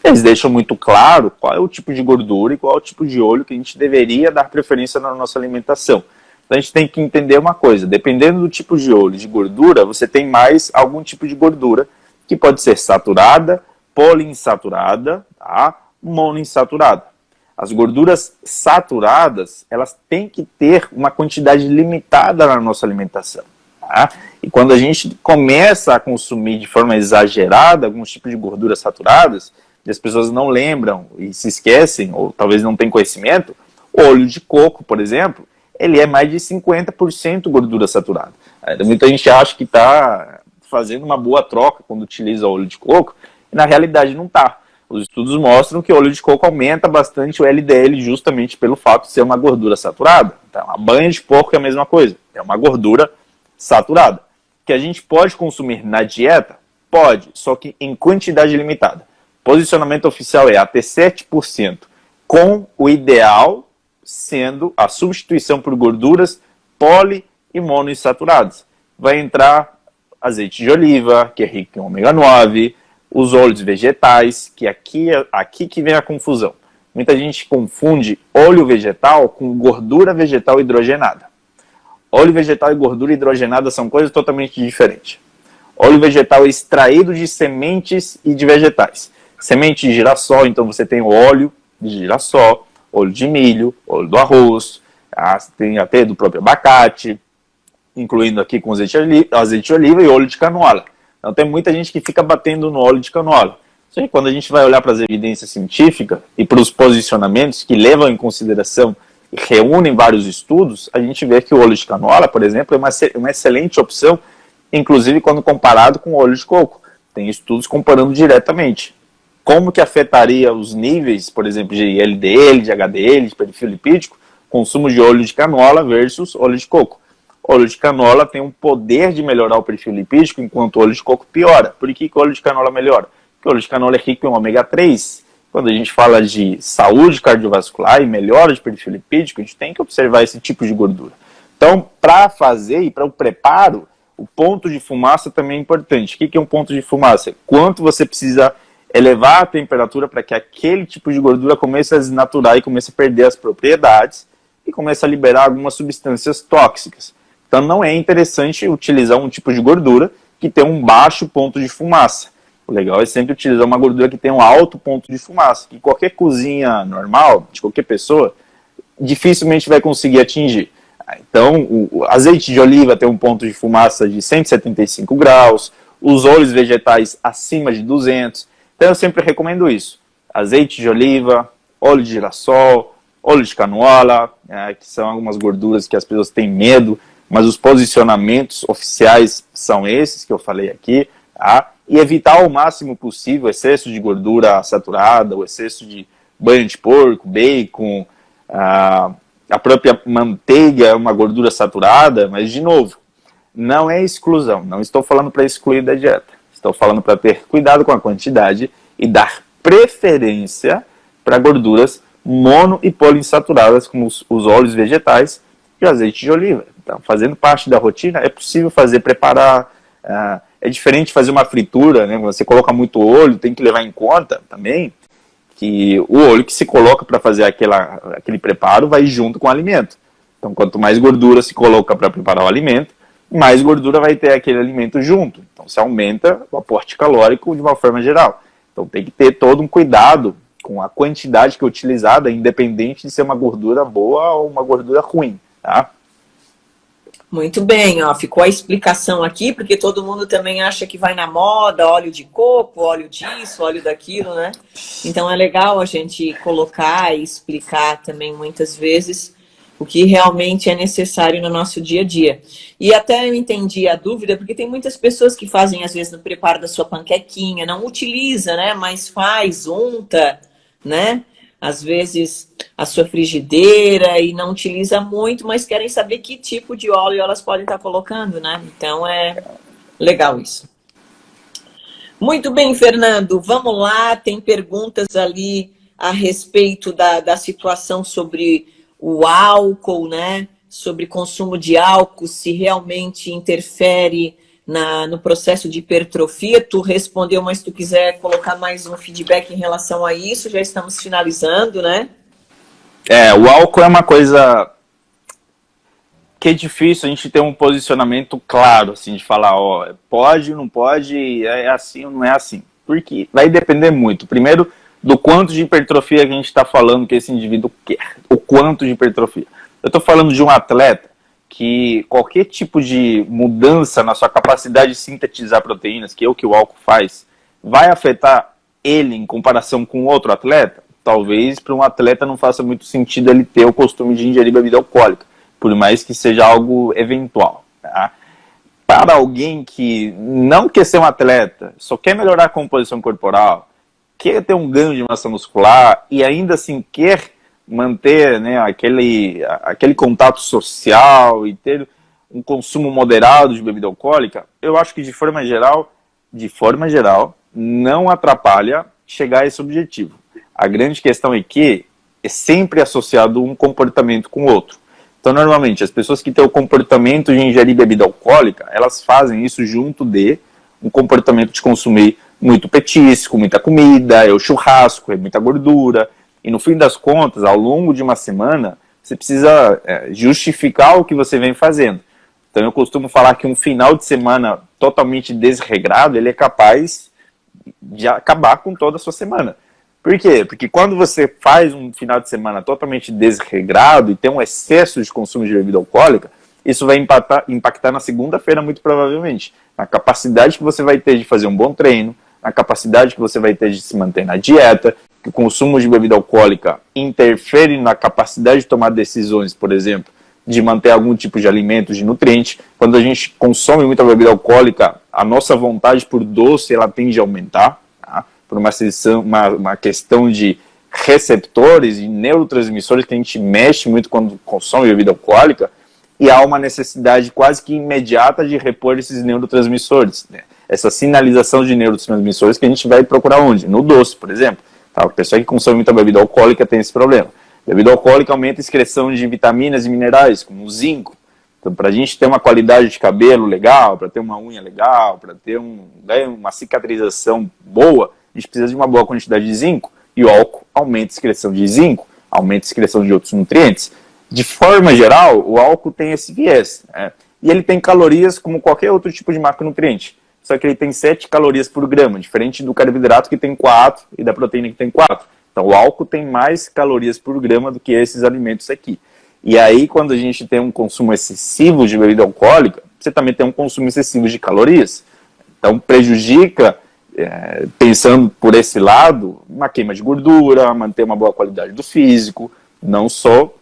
eles deixam muito claro qual é o tipo de gordura e qual é o tipo de óleo que a gente deveria dar preferência na nossa alimentação. Então, a gente tem que entender uma coisa, dependendo do tipo de óleo, de gordura, você tem mais algum tipo de gordura que pode ser saturada, poliinsaturada, tá? Monoinsaturada. As gorduras saturadas, elas têm que ter uma quantidade limitada na nossa alimentação. Tá? E quando a gente começa a consumir de forma exagerada alguns tipos de gorduras saturadas, e as pessoas não lembram e se esquecem, ou talvez não tenham conhecimento, o óleo de coco, por exemplo, ele é mais de 50% gordura saturada. Muita gente acha que está fazendo uma boa troca quando utiliza óleo de coco, e na realidade não está. Os estudos mostram que o óleo de coco aumenta bastante o LDL justamente pelo fato de ser uma gordura saturada. Então, a banha de porco é a mesma coisa, é uma gordura saturada. Que a gente pode consumir na dieta? Pode, só que em quantidade limitada. Posicionamento oficial é até 7%, com o ideal sendo a substituição por gorduras poli e monoinsaturadas. Vai entrar azeite de oliva, que é rico em ômega 9, os óleos vegetais, que aqui que vem a confusão. Muita gente confunde óleo vegetal com gordura vegetal hidrogenada. Óleo vegetal e gordura hidrogenada são coisas totalmente diferentes. Óleo vegetal é extraído de sementes e de vegetais. Semente de girassol, então você tem o óleo de girassol, óleo de milho, óleo do arroz, tem até do próprio abacate, incluindo aqui com azeite de oliva e óleo de canola. Então tem muita gente que fica batendo no óleo de canola. Só que quando a gente vai olhar para as evidências científicas e para os posicionamentos que levam em consideração e reúnem vários estudos, a gente vê que o óleo de canola, por exemplo, é uma excelente opção, inclusive quando comparado com o óleo de coco. Tem estudos comparando diretamente. Como que afetaria os níveis, por exemplo, de LDL, de HDL, de perfil lipídico, consumo de óleo de canola versus óleo de coco. O óleo de canola tem um poder de melhorar o perfil lipídico, enquanto o óleo de coco piora. Por que o óleo de canola melhora? Porque o óleo de canola é rico em ômega 3. Quando a gente fala de saúde cardiovascular e melhora de perfil lipídico, a gente tem que observar esse tipo de gordura. Então, para fazer e para o preparo, o ponto de fumaça também é importante. O que é um ponto de fumaça? Quanto você precisa elevar a temperatura para que aquele tipo de gordura comece a desnaturar e comece a perder as propriedades e comece a liberar algumas substâncias tóxicas. Então não é interessante utilizar um tipo de gordura que tem um baixo ponto de fumaça. O legal é sempre utilizar uma gordura que tem um alto ponto de fumaça, que qualquer cozinha normal, de qualquer pessoa, dificilmente vai conseguir atingir. Então, o azeite de oliva tem um ponto de fumaça de 175 graus, os óleos vegetais acima de 200. Então eu sempre recomendo isso. Azeite de oliva, óleo de girassol, óleo de canola, que são algumas gorduras que as pessoas têm medo, mas os posicionamentos oficiais são esses que eu falei aqui, tá? E evitar ao máximo possível o excesso de gordura saturada, o excesso de banha de porco, bacon, a própria manteiga é uma gordura saturada, mas de novo, não é exclusão, não estou falando para excluir da dieta, estou falando para ter cuidado com a quantidade e dar preferência para gorduras mono e poliinsaturadas, como os óleos vegetais e o azeite de oliva. Então, fazendo parte da rotina, é possível preparar. É diferente fazer uma fritura, né? Você coloca muito óleo, tem que levar em conta também que o óleo que se coloca para fazer aquele preparo vai junto com o alimento. Então, quanto mais gordura se coloca para preparar o alimento, mais gordura vai ter aquele alimento junto. Então, se aumenta o aporte calórico de uma forma geral. Então, tem que ter todo um cuidado com a quantidade que é utilizada, independente de ser uma gordura boa ou uma gordura ruim, tá? Muito bem, ó, ficou a explicação aqui, porque todo mundo também acha que vai na moda, óleo de coco, óleo disso, óleo daquilo, né? Então é legal a gente colocar e explicar também muitas vezes o que realmente é necessário no nosso dia a dia. E até eu entendi a dúvida, porque tem muitas pessoas que fazem, às vezes, no preparo da sua panquequinha, não utiliza, né? Mas faz, unta, né? Às vezes a sua frigideira e não utiliza muito, mas querem saber que tipo de óleo elas podem estar colocando, né? Então é legal isso. Muito bem, Fernando, vamos lá, tem perguntas ali a respeito da situação sobre o álcool, né? Sobre consumo de álcool, se realmente interfere no processo de hipertrofia. Tu respondeu, mas se tu quiser colocar mais um feedback em relação a isso, já estamos finalizando, né? O álcool é uma coisa que é difícil a gente ter um posicionamento claro, assim, de falar, ó, pode, não pode, é assim ou não é assim. Porque vai depender muito, primeiro, do quanto de hipertrofia que a gente está falando que esse indivíduo quer, o quanto de hipertrofia. Eu estou falando de um atleta que qualquer tipo de mudança na sua capacidade de sintetizar proteínas, que é o que o álcool faz, vai afetar ele em comparação com outro atleta? Talvez para um atleta não faça muito sentido ele ter o costume de ingerir bebida alcoólica, por mais que seja algo eventual. Tá? Para alguém que não quer ser um atleta, só quer melhorar a composição corporal, quer ter um ganho de massa muscular e ainda assim quer manter, né, aquele contato social e ter um consumo moderado de bebida alcoólica, eu acho que de forma geral, não atrapalha chegar a esse objetivo. A grande questão é que é sempre associado um comportamento com o outro. Então, normalmente, as pessoas que têm o comportamento de ingerir bebida alcoólica, elas fazem isso junto de um comportamento de consumir muito petisco, muita comida, é o churrasco, é muita gordura. E no fim das contas, ao longo de uma semana, você precisa justificar o que você vem fazendo. Então eu costumo falar que um final de semana totalmente desregrado, ele é capaz de acabar com toda a sua semana. Por quê? Porque quando você faz um final de semana totalmente desregrado e tem um excesso de consumo de bebida alcoólica, isso vai impactar na segunda-feira muito provavelmente, na capacidade que você vai ter de fazer um bom treino, na capacidade que você vai ter de se manter na dieta, que o consumo de bebida alcoólica interfere na capacidade de tomar decisões, por exemplo, de manter algum tipo de alimento, de nutriente. Quando a gente consome muita bebida alcoólica, a nossa vontade por doce ela tende a aumentar, tá? Por uma questão de receptores e neurotransmissores que a gente mexe muito quando consome bebida alcoólica, e há uma necessidade quase que imediata de repor esses neurotransmissores, né? Essa sinalização de neurotransmissores que a gente vai procurar onde? No doce, por exemplo. Tá? A pessoa que consome muita bebida alcoólica tem esse problema. Bebida alcoólica aumenta a excreção de vitaminas e minerais, como o zinco. Então, para a gente ter uma qualidade de cabelo legal, para ter uma unha legal, para ter uma cicatrização boa, a gente precisa de uma boa quantidade de zinco. E o álcool aumenta a excreção de zinco, aumenta a excreção de outros nutrientes. De forma geral, o álcool tem esse viés, né? E ele tem calorias como qualquer outro tipo de macronutriente. Só que ele tem 7 calorias por grama, diferente do carboidrato que tem 4 e da proteína que tem 4. Então o álcool tem mais calorias por grama do que esses alimentos aqui. E aí quando a gente tem um consumo excessivo de bebida alcoólica, você também tem um consumo excessivo de calorias. Então prejudica, pensando por esse lado, uma queima de gordura, manter uma boa qualidade do físico, não só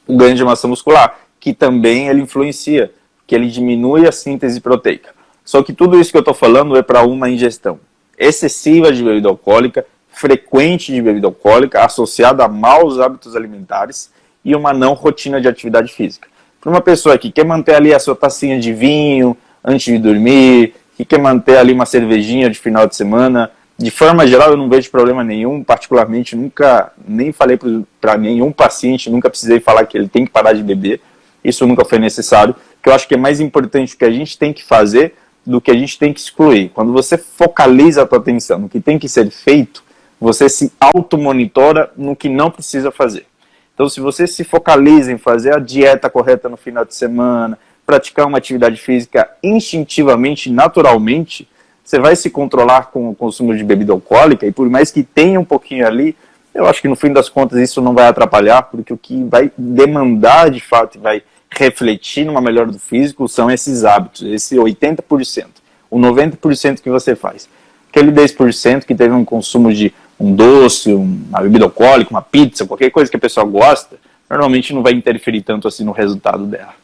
o ganho de massa muscular, que também ele influencia, que ele diminui a síntese proteica. Só que tudo isso que eu estou falando é para uma ingestão excessiva de bebida alcoólica, frequente de bebida alcoólica, associada a maus hábitos alimentares e uma não rotina de atividade física. Para uma pessoa que quer manter ali a sua tacinha de vinho antes de dormir, que quer manter ali uma cervejinha de final de semana, de forma geral eu não vejo problema nenhum, particularmente nunca, nem falei para nenhum paciente, nunca precisei falar que ele tem que parar de beber, isso nunca foi necessário, porque eu acho que é mais importante o que a gente tem que fazer do que a gente tem que excluir. Quando você focaliza a tua atenção no que tem que ser feito, você se automonitora no que não precisa fazer. Então, se você se focaliza em fazer a dieta correta no final de semana, praticar uma atividade física instintivamente, naturalmente, você vai se controlar com o consumo de bebida alcoólica, e por mais que tenha um pouquinho ali, eu acho que no fim das contas isso não vai atrapalhar, porque o que vai demandar de fato e vai refletir numa melhora do físico são esses hábitos, esse 80%, o 90% que você faz. Aquele 10% que teve um consumo de um doce, uma bebida alcoólica, uma pizza, qualquer coisa que a pessoa gosta, normalmente não vai interferir tanto assim no resultado dela.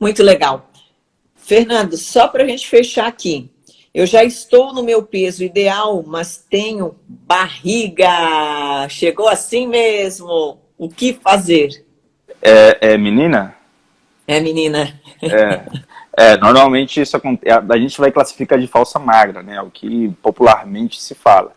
Muito legal. Fernando, só para a gente fechar aqui, eu já estou no meu peso ideal, mas tenho barriga. Chegou assim mesmo. O que fazer? É menina? É menina. Normalmente isso a gente vai classificar de falsa magra, né? O que popularmente se fala.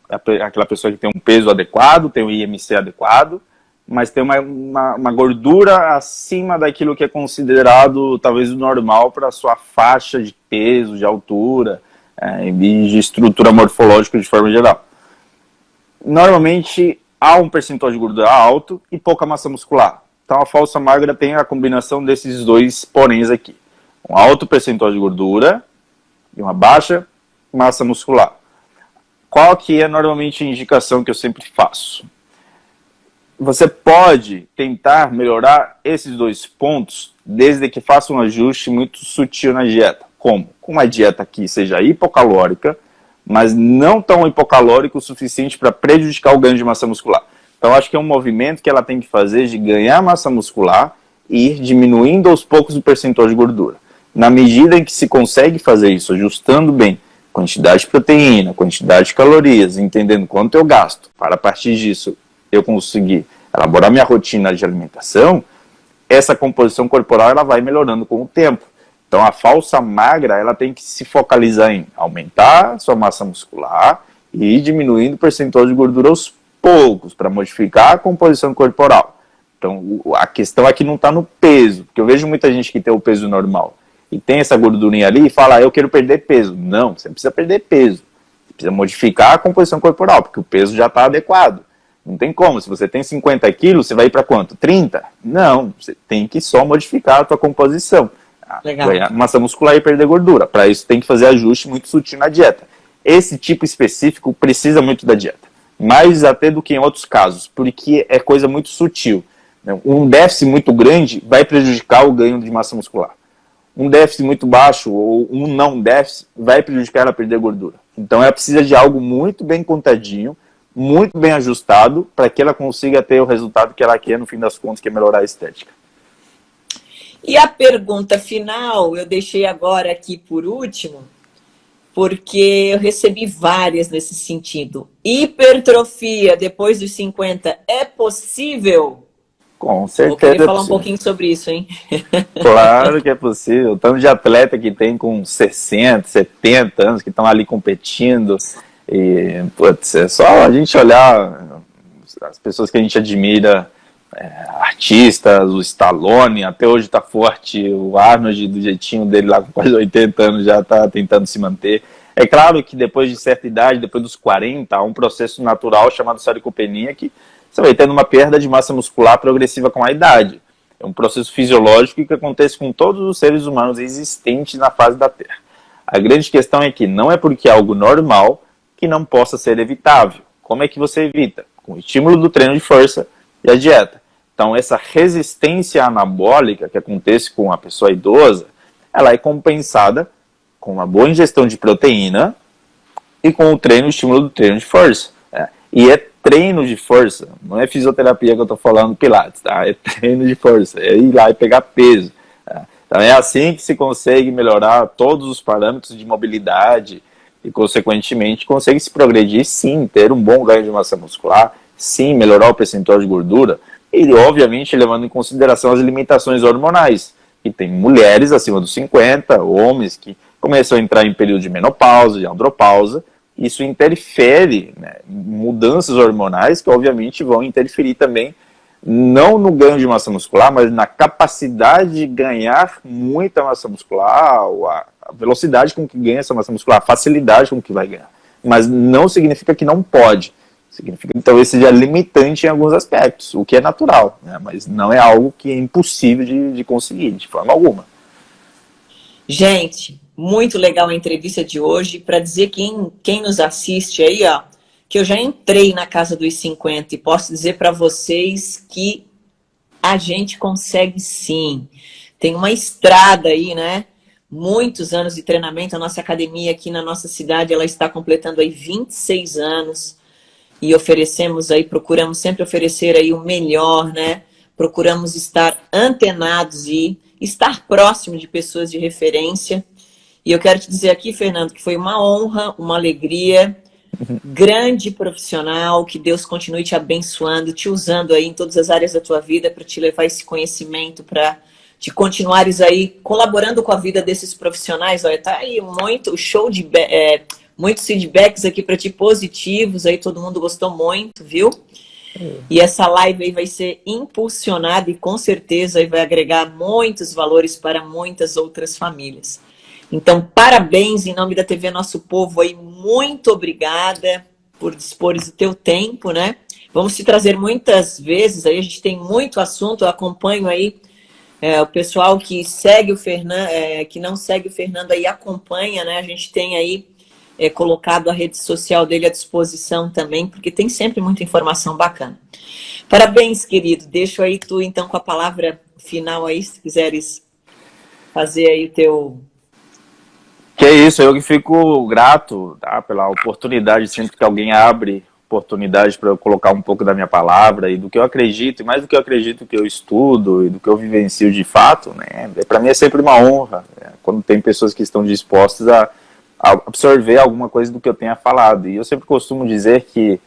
Aquela pessoa que tem um peso adequado, tem um IMC adequado, mas tem uma gordura acima daquilo que é considerado talvez o normal para a sua faixa de peso, de altura, e de estrutura morfológica de forma geral. Normalmente há um percentual de gordura alto e pouca massa muscular. Então a falsa magra tem a combinação desses dois poréns aqui. Um alto percentual de gordura e uma baixa massa muscular. Qual que é normalmente a indicação que eu sempre faço? Você pode tentar melhorar esses dois pontos desde que faça um ajuste muito sutil na dieta. Como? Com uma dieta que seja hipocalórica, mas não tão hipocalórica o suficiente para prejudicar o ganho de massa muscular. Então, acho que é um movimento que ela tem que fazer de ganhar massa muscular e ir diminuindo aos poucos o percentual de gordura. Na medida em que se consegue fazer isso, ajustando bem quantidade de proteína, quantidade de calorias, entendendo quanto eu gasto, para a partir disso eu conseguir elaborar minha rotina de alimentação, essa composição corporal ela vai melhorando com o tempo. Então, a falsa magra ela tem que se focalizar em aumentar a sua massa muscular e ir diminuindo o percentual de gordura aos poucos, para modificar a composição corporal. Então, a questão aqui não está no peso, porque eu vejo muita gente que tem o peso normal e tem essa gordurinha ali e fala, eu quero perder peso. Não, você não precisa perder peso. Você precisa modificar a composição corporal, porque o peso já está adequado. Não tem como, se você tem 50 quilos, você vai ir para quanto? 30? Não, você tem que só modificar a tua composição. Legal. Ganhar massa muscular e perder gordura. Para isso tem que fazer ajuste muito sutil na dieta. Esse tipo específico precisa muito da dieta. mais até do que em outros casos, porque é coisa muito sutil. Um déficit muito grande vai prejudicar o ganho de massa muscular. Um déficit muito baixo ou um não déficit vai prejudicar ela a perder gordura. Então ela precisa de algo muito bem contadinho, muito bem ajustado, para que ela consiga ter o resultado que ela quer, no fim das contas, que é melhorar a estética. E a pergunta final, eu deixei agora aqui por último, porque eu recebi várias nesse sentido. Hipertrofia depois dos 50 é possível? Com certeza. Eu queria falar um pouquinho sobre isso, hein? Claro que é possível. O tanto de atleta que tem com 60, 70 anos, que estão ali competindo. E, putz, é só a gente olhar as pessoas que a gente admira, artistas, o Stallone, até hoje está forte, o Arnold, do jeitinho dele lá com quase 80 anos, já está tentando se manter. É claro que depois de certa idade, depois dos 40, há um processo natural chamado sarcopenia, que você vai tendo uma perda de massa muscular progressiva com a idade. É um processo fisiológico que acontece com todos os seres humanos existentes na face da Terra. A grande questão é que não é porque é algo normal que não possa ser evitável. Como é que você evita? Com o estímulo do treino de força e a dieta. Então essa resistência anabólica que acontece com a pessoa idosa, ela é compensada com uma boa ingestão de proteína e com o treino, o estímulo do treino de força. E é treino de força, não é fisioterapia que eu estou falando, pilates, tá? É treino de força, é ir lá e pegar peso. Então é assim que se consegue melhorar todos os parâmetros de mobilidade e, consequentemente, consegue se progredir, sim, ter um bom ganho de massa muscular, sim, melhorar o percentual de gordura e, obviamente, levando em consideração as limitações hormonais. E tem mulheres acima dos 50, homens que começam a entrar em período de menopausa, de andropausa. Isso interfere, né, em mudanças hormonais que, obviamente, vão interferir também, não no ganho de massa muscular, mas na capacidade de ganhar muita massa muscular, a velocidade com que ganha essa massa muscular, a facilidade com que vai ganhar. Mas não significa que não pode. Significa que talvez seja limitante em alguns aspectos, o que é natural, né, mas não é algo que é impossível de conseguir, de forma alguma. Gente, muito legal a entrevista de hoje, para dizer quem nos assiste aí, ó, que eu já entrei na casa dos 50 e posso dizer para vocês que a gente consegue sim. Tem uma estrada aí, né? Muitos anos de treinamento. A nossa academia aqui na nossa cidade, ela está completando aí 26 anos e oferecemos aí, procuramos sempre oferecer aí o melhor, né? Procuramos estar antenados e estar próximo de pessoas de referência. E eu quero te dizer aqui, Fernando, que foi uma honra, uma alegria, grande profissional, que Deus continue te abençoando, te usando aí em todas as áreas da tua vida para te levar esse conhecimento, para te continuares aí colaborando com a vida desses profissionais. Olha, tá aí muito show de muitos feedbacks aqui para ti positivos, aí todo mundo gostou muito, viu? E essa live aí vai ser impulsionada e com certeza aí vai agregar muitos valores para muitas outras famílias. Então, parabéns em nome da TV Nosso Povo aí, muito obrigada por dispores do teu tempo, né? Vamos te trazer muitas vezes, aí a gente tem muito assunto, eu acompanho aí o pessoal que segue o Fernando, que não segue o Fernando aí acompanha, né? A gente tem aí colocado a rede social dele à disposição também, porque tem sempre muita informação bacana. Parabéns, querido. Deixo aí tu, então, com a palavra final aí, se quiseres fazer aí o teu... Que é isso, eu que fico grato, tá, pela oportunidade, sempre que alguém abre oportunidade para eu colocar um pouco da minha palavra e do que eu acredito, e mais do que eu acredito, que eu estudo e do que eu vivencio de fato, né, para mim é sempre uma honra, né, quando tem pessoas que estão dispostas a absorver alguma coisa do que eu tenha falado. E eu sempre costumo dizer que,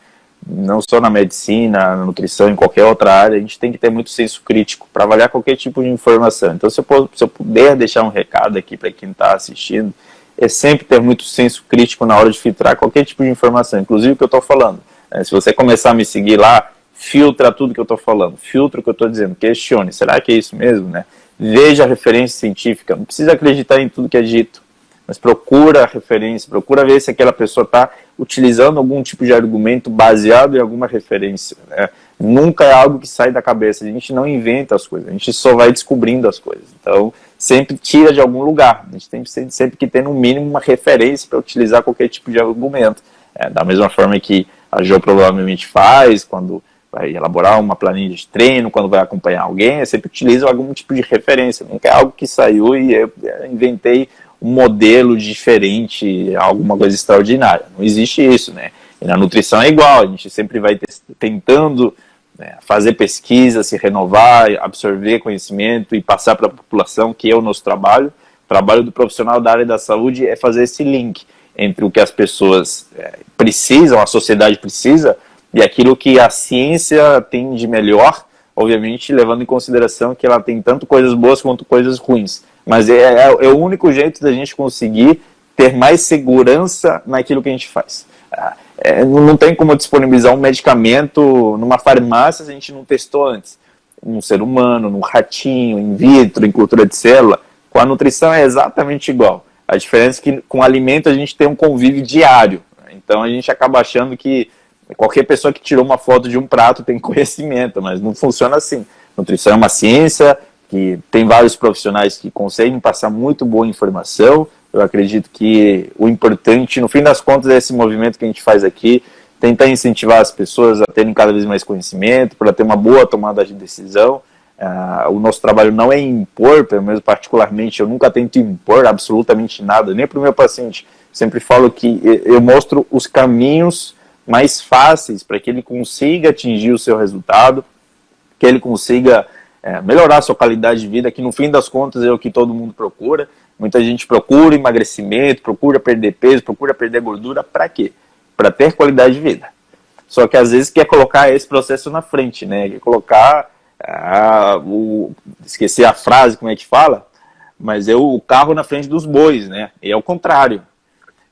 não só na medicina, na nutrição, em qualquer outra área, a gente tem que ter muito senso crítico para avaliar qualquer tipo de informação. Então, se eu puder deixar um recado aqui para quem está assistindo, é sempre ter muito senso crítico na hora de filtrar qualquer tipo de informação, inclusive o que eu estou falando. Se você começar a me seguir lá, filtra tudo que eu estou falando, filtra o que eu estou dizendo, questione, será que é isso mesmo, né? Veja a referência científica, não precisa acreditar em tudo que é dito, mas procura a referência, procura ver se aquela pessoa está utilizando algum tipo de argumento baseado em alguma referência, né? Nunca é algo que sai da cabeça, a gente não inventa as coisas, a gente só vai descobrindo as coisas. Então, sempre tira de algum lugar, a gente tem sempre que ter no mínimo uma referência para utilizar qualquer tipo de argumento. Da mesma forma que a Jo provavelmente faz, quando vai elaborar uma planilha de treino, quando vai acompanhar alguém, eu sempre utilizo algum tipo de referência, nunca é algo que saiu e eu inventei um modelo diferente, alguma coisa extraordinária. Não existe isso, né? E na nutrição é igual, a gente sempre vai tentando, né, fazer pesquisa, se renovar, absorver conhecimento e passar para a população, que é o nosso trabalho. O trabalho do profissional da área da saúde é fazer esse link entre o que as pessoas precisam, a sociedade precisa, e aquilo que a ciência tem de melhor, obviamente levando em consideração que ela tem tanto coisas boas quanto coisas ruins. Mas é o único jeito da gente conseguir ter mais segurança naquilo que a gente faz. Não tem como disponibilizar um medicamento numa farmácia se a gente não testou antes. Num ser humano, num ratinho, in vitro, em cultura de célula. Com a nutrição é exatamente igual. A diferença é que com o alimento a gente tem um convívio diário. Então a gente acaba achando que qualquer pessoa que tirou uma foto de um prato tem conhecimento, mas não funciona assim. Nutrição é uma ciência que tem vários profissionais que conseguem passar muito boa informação. Eu acredito que o importante, no fim das contas, é esse movimento que a gente faz aqui, tentar incentivar as pessoas a terem cada vez mais conhecimento, para ter uma boa tomada de decisão. O nosso trabalho não é impor, pelo menos particularmente, eu nunca tento impor absolutamente nada, nem para o meu paciente. Sempre falo que eu mostro os caminhos mais fáceis para que ele consiga atingir o seu resultado, que ele consiga melhorar a sua qualidade de vida, que no fim das contas é o que todo mundo procura. Muita gente procura emagrecimento, procura perder peso, procura perder gordura, para quê? Para ter qualidade de vida. Só que às vezes quer colocar esse processo na frente, né? Quer colocar, esqueci a frase, como é que fala, mas é o carro na frente dos bois, né? E é o contrário.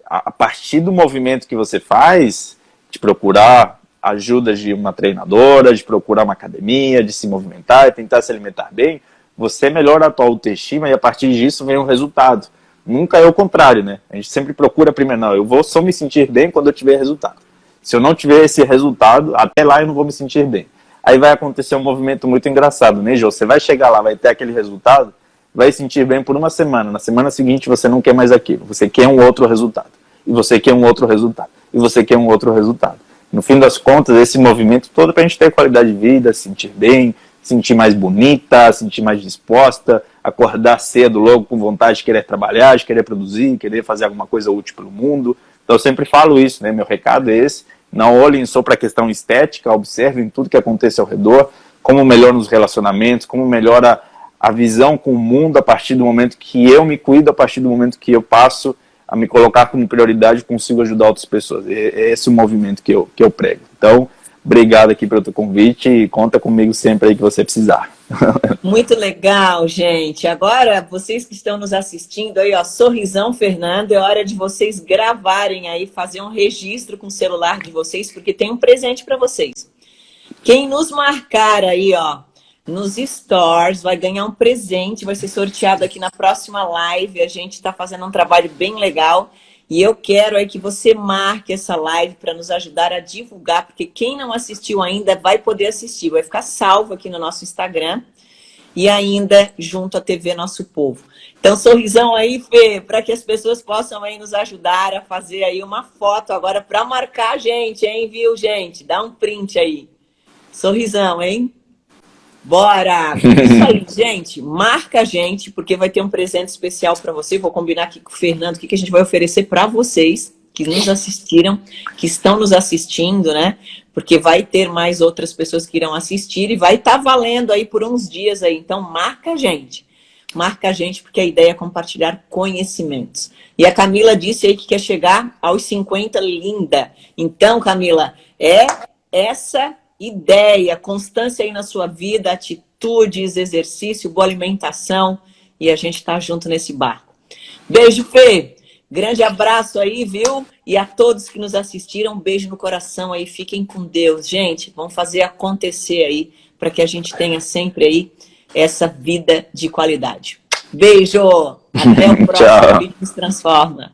A partir do movimento que você faz, de procurar ajuda de uma treinadora, de procurar uma academia, de se movimentar e tentar se alimentar bem, você melhora a tua autoestima e a partir disso vem um resultado. Nunca é o contrário, né? A gente sempre procura primeiro, não, eu vou só me sentir bem quando eu tiver resultado. Se eu não tiver esse resultado, até lá eu não vou me sentir bem. Aí vai acontecer um movimento muito engraçado, né, Jô? Você vai chegar lá, vai ter aquele resultado, vai sentir bem por uma semana. Na semana seguinte você não quer mais aquilo, você quer um outro resultado. E você quer um outro resultado. E você quer um outro resultado. No fim das contas, esse movimento todo para a gente ter qualidade de vida, se sentir bem, se sentir mais bonita, se sentir mais disposta, acordar cedo logo com vontade de querer trabalhar, de querer produzir, querer fazer alguma coisa útil pelo mundo. Então eu sempre falo isso, né? Meu recado é esse. Não olhem só para a questão estética, observem tudo que acontece ao redor, como melhora os relacionamentos, como melhora a visão com o mundo a partir do momento que eu me cuido, a partir do momento que eu passo a me colocar como prioridade, consigo ajudar outras pessoas. É esse o movimento que eu prego. Então, obrigado aqui pelo teu convite e conta comigo sempre aí que você precisar. Muito legal, gente. Agora, vocês que estão nos assistindo aí, ó, sorrisão, Fernando, é hora de vocês gravarem aí, fazer um registro com o celular de vocês, porque tem um presente para vocês. Quem nos marcar aí, ó, nos stores, vai ganhar um presente, vai ser sorteado aqui na próxima live. A gente está fazendo um trabalho bem legal e eu quero aí que você marque essa live para nos ajudar a divulgar, porque quem não assistiu ainda vai poder assistir, vai ficar salvo aqui no nosso Instagram e ainda junto à TV Nosso Povo. Então, sorrisão aí, Fê, para que as pessoas possam aí nos ajudar a fazer aí uma foto agora para marcar a gente, hein, viu, gente? Dá um print aí. Sorrisão, hein? Bora! Isso aí, gente. Marca a gente, porque vai ter um presente especial para você. Vou combinar aqui com o Fernando o que a gente vai oferecer para vocês que nos assistiram, que estão nos assistindo, né? Porque vai ter mais outras pessoas que irão assistir e vai estar valendo aí por uns dias aí. Então, marca a gente. Marca a gente, porque a ideia é compartilhar conhecimentos. E a Camila disse aí que quer chegar aos 50 linda. Então, Camila, é essa ideia, constância aí na sua vida, atitudes, exercício, boa alimentação, e a gente está junto nesse barco. Beijo, Fê! Grande abraço aí, viu? E a todos que nos assistiram, um beijo no coração aí, fiquem com Deus. Gente, vamos fazer acontecer aí, para que a gente tenha sempre aí essa vida de qualidade. Beijo! Até o próximo Vídeo Nos Transforma.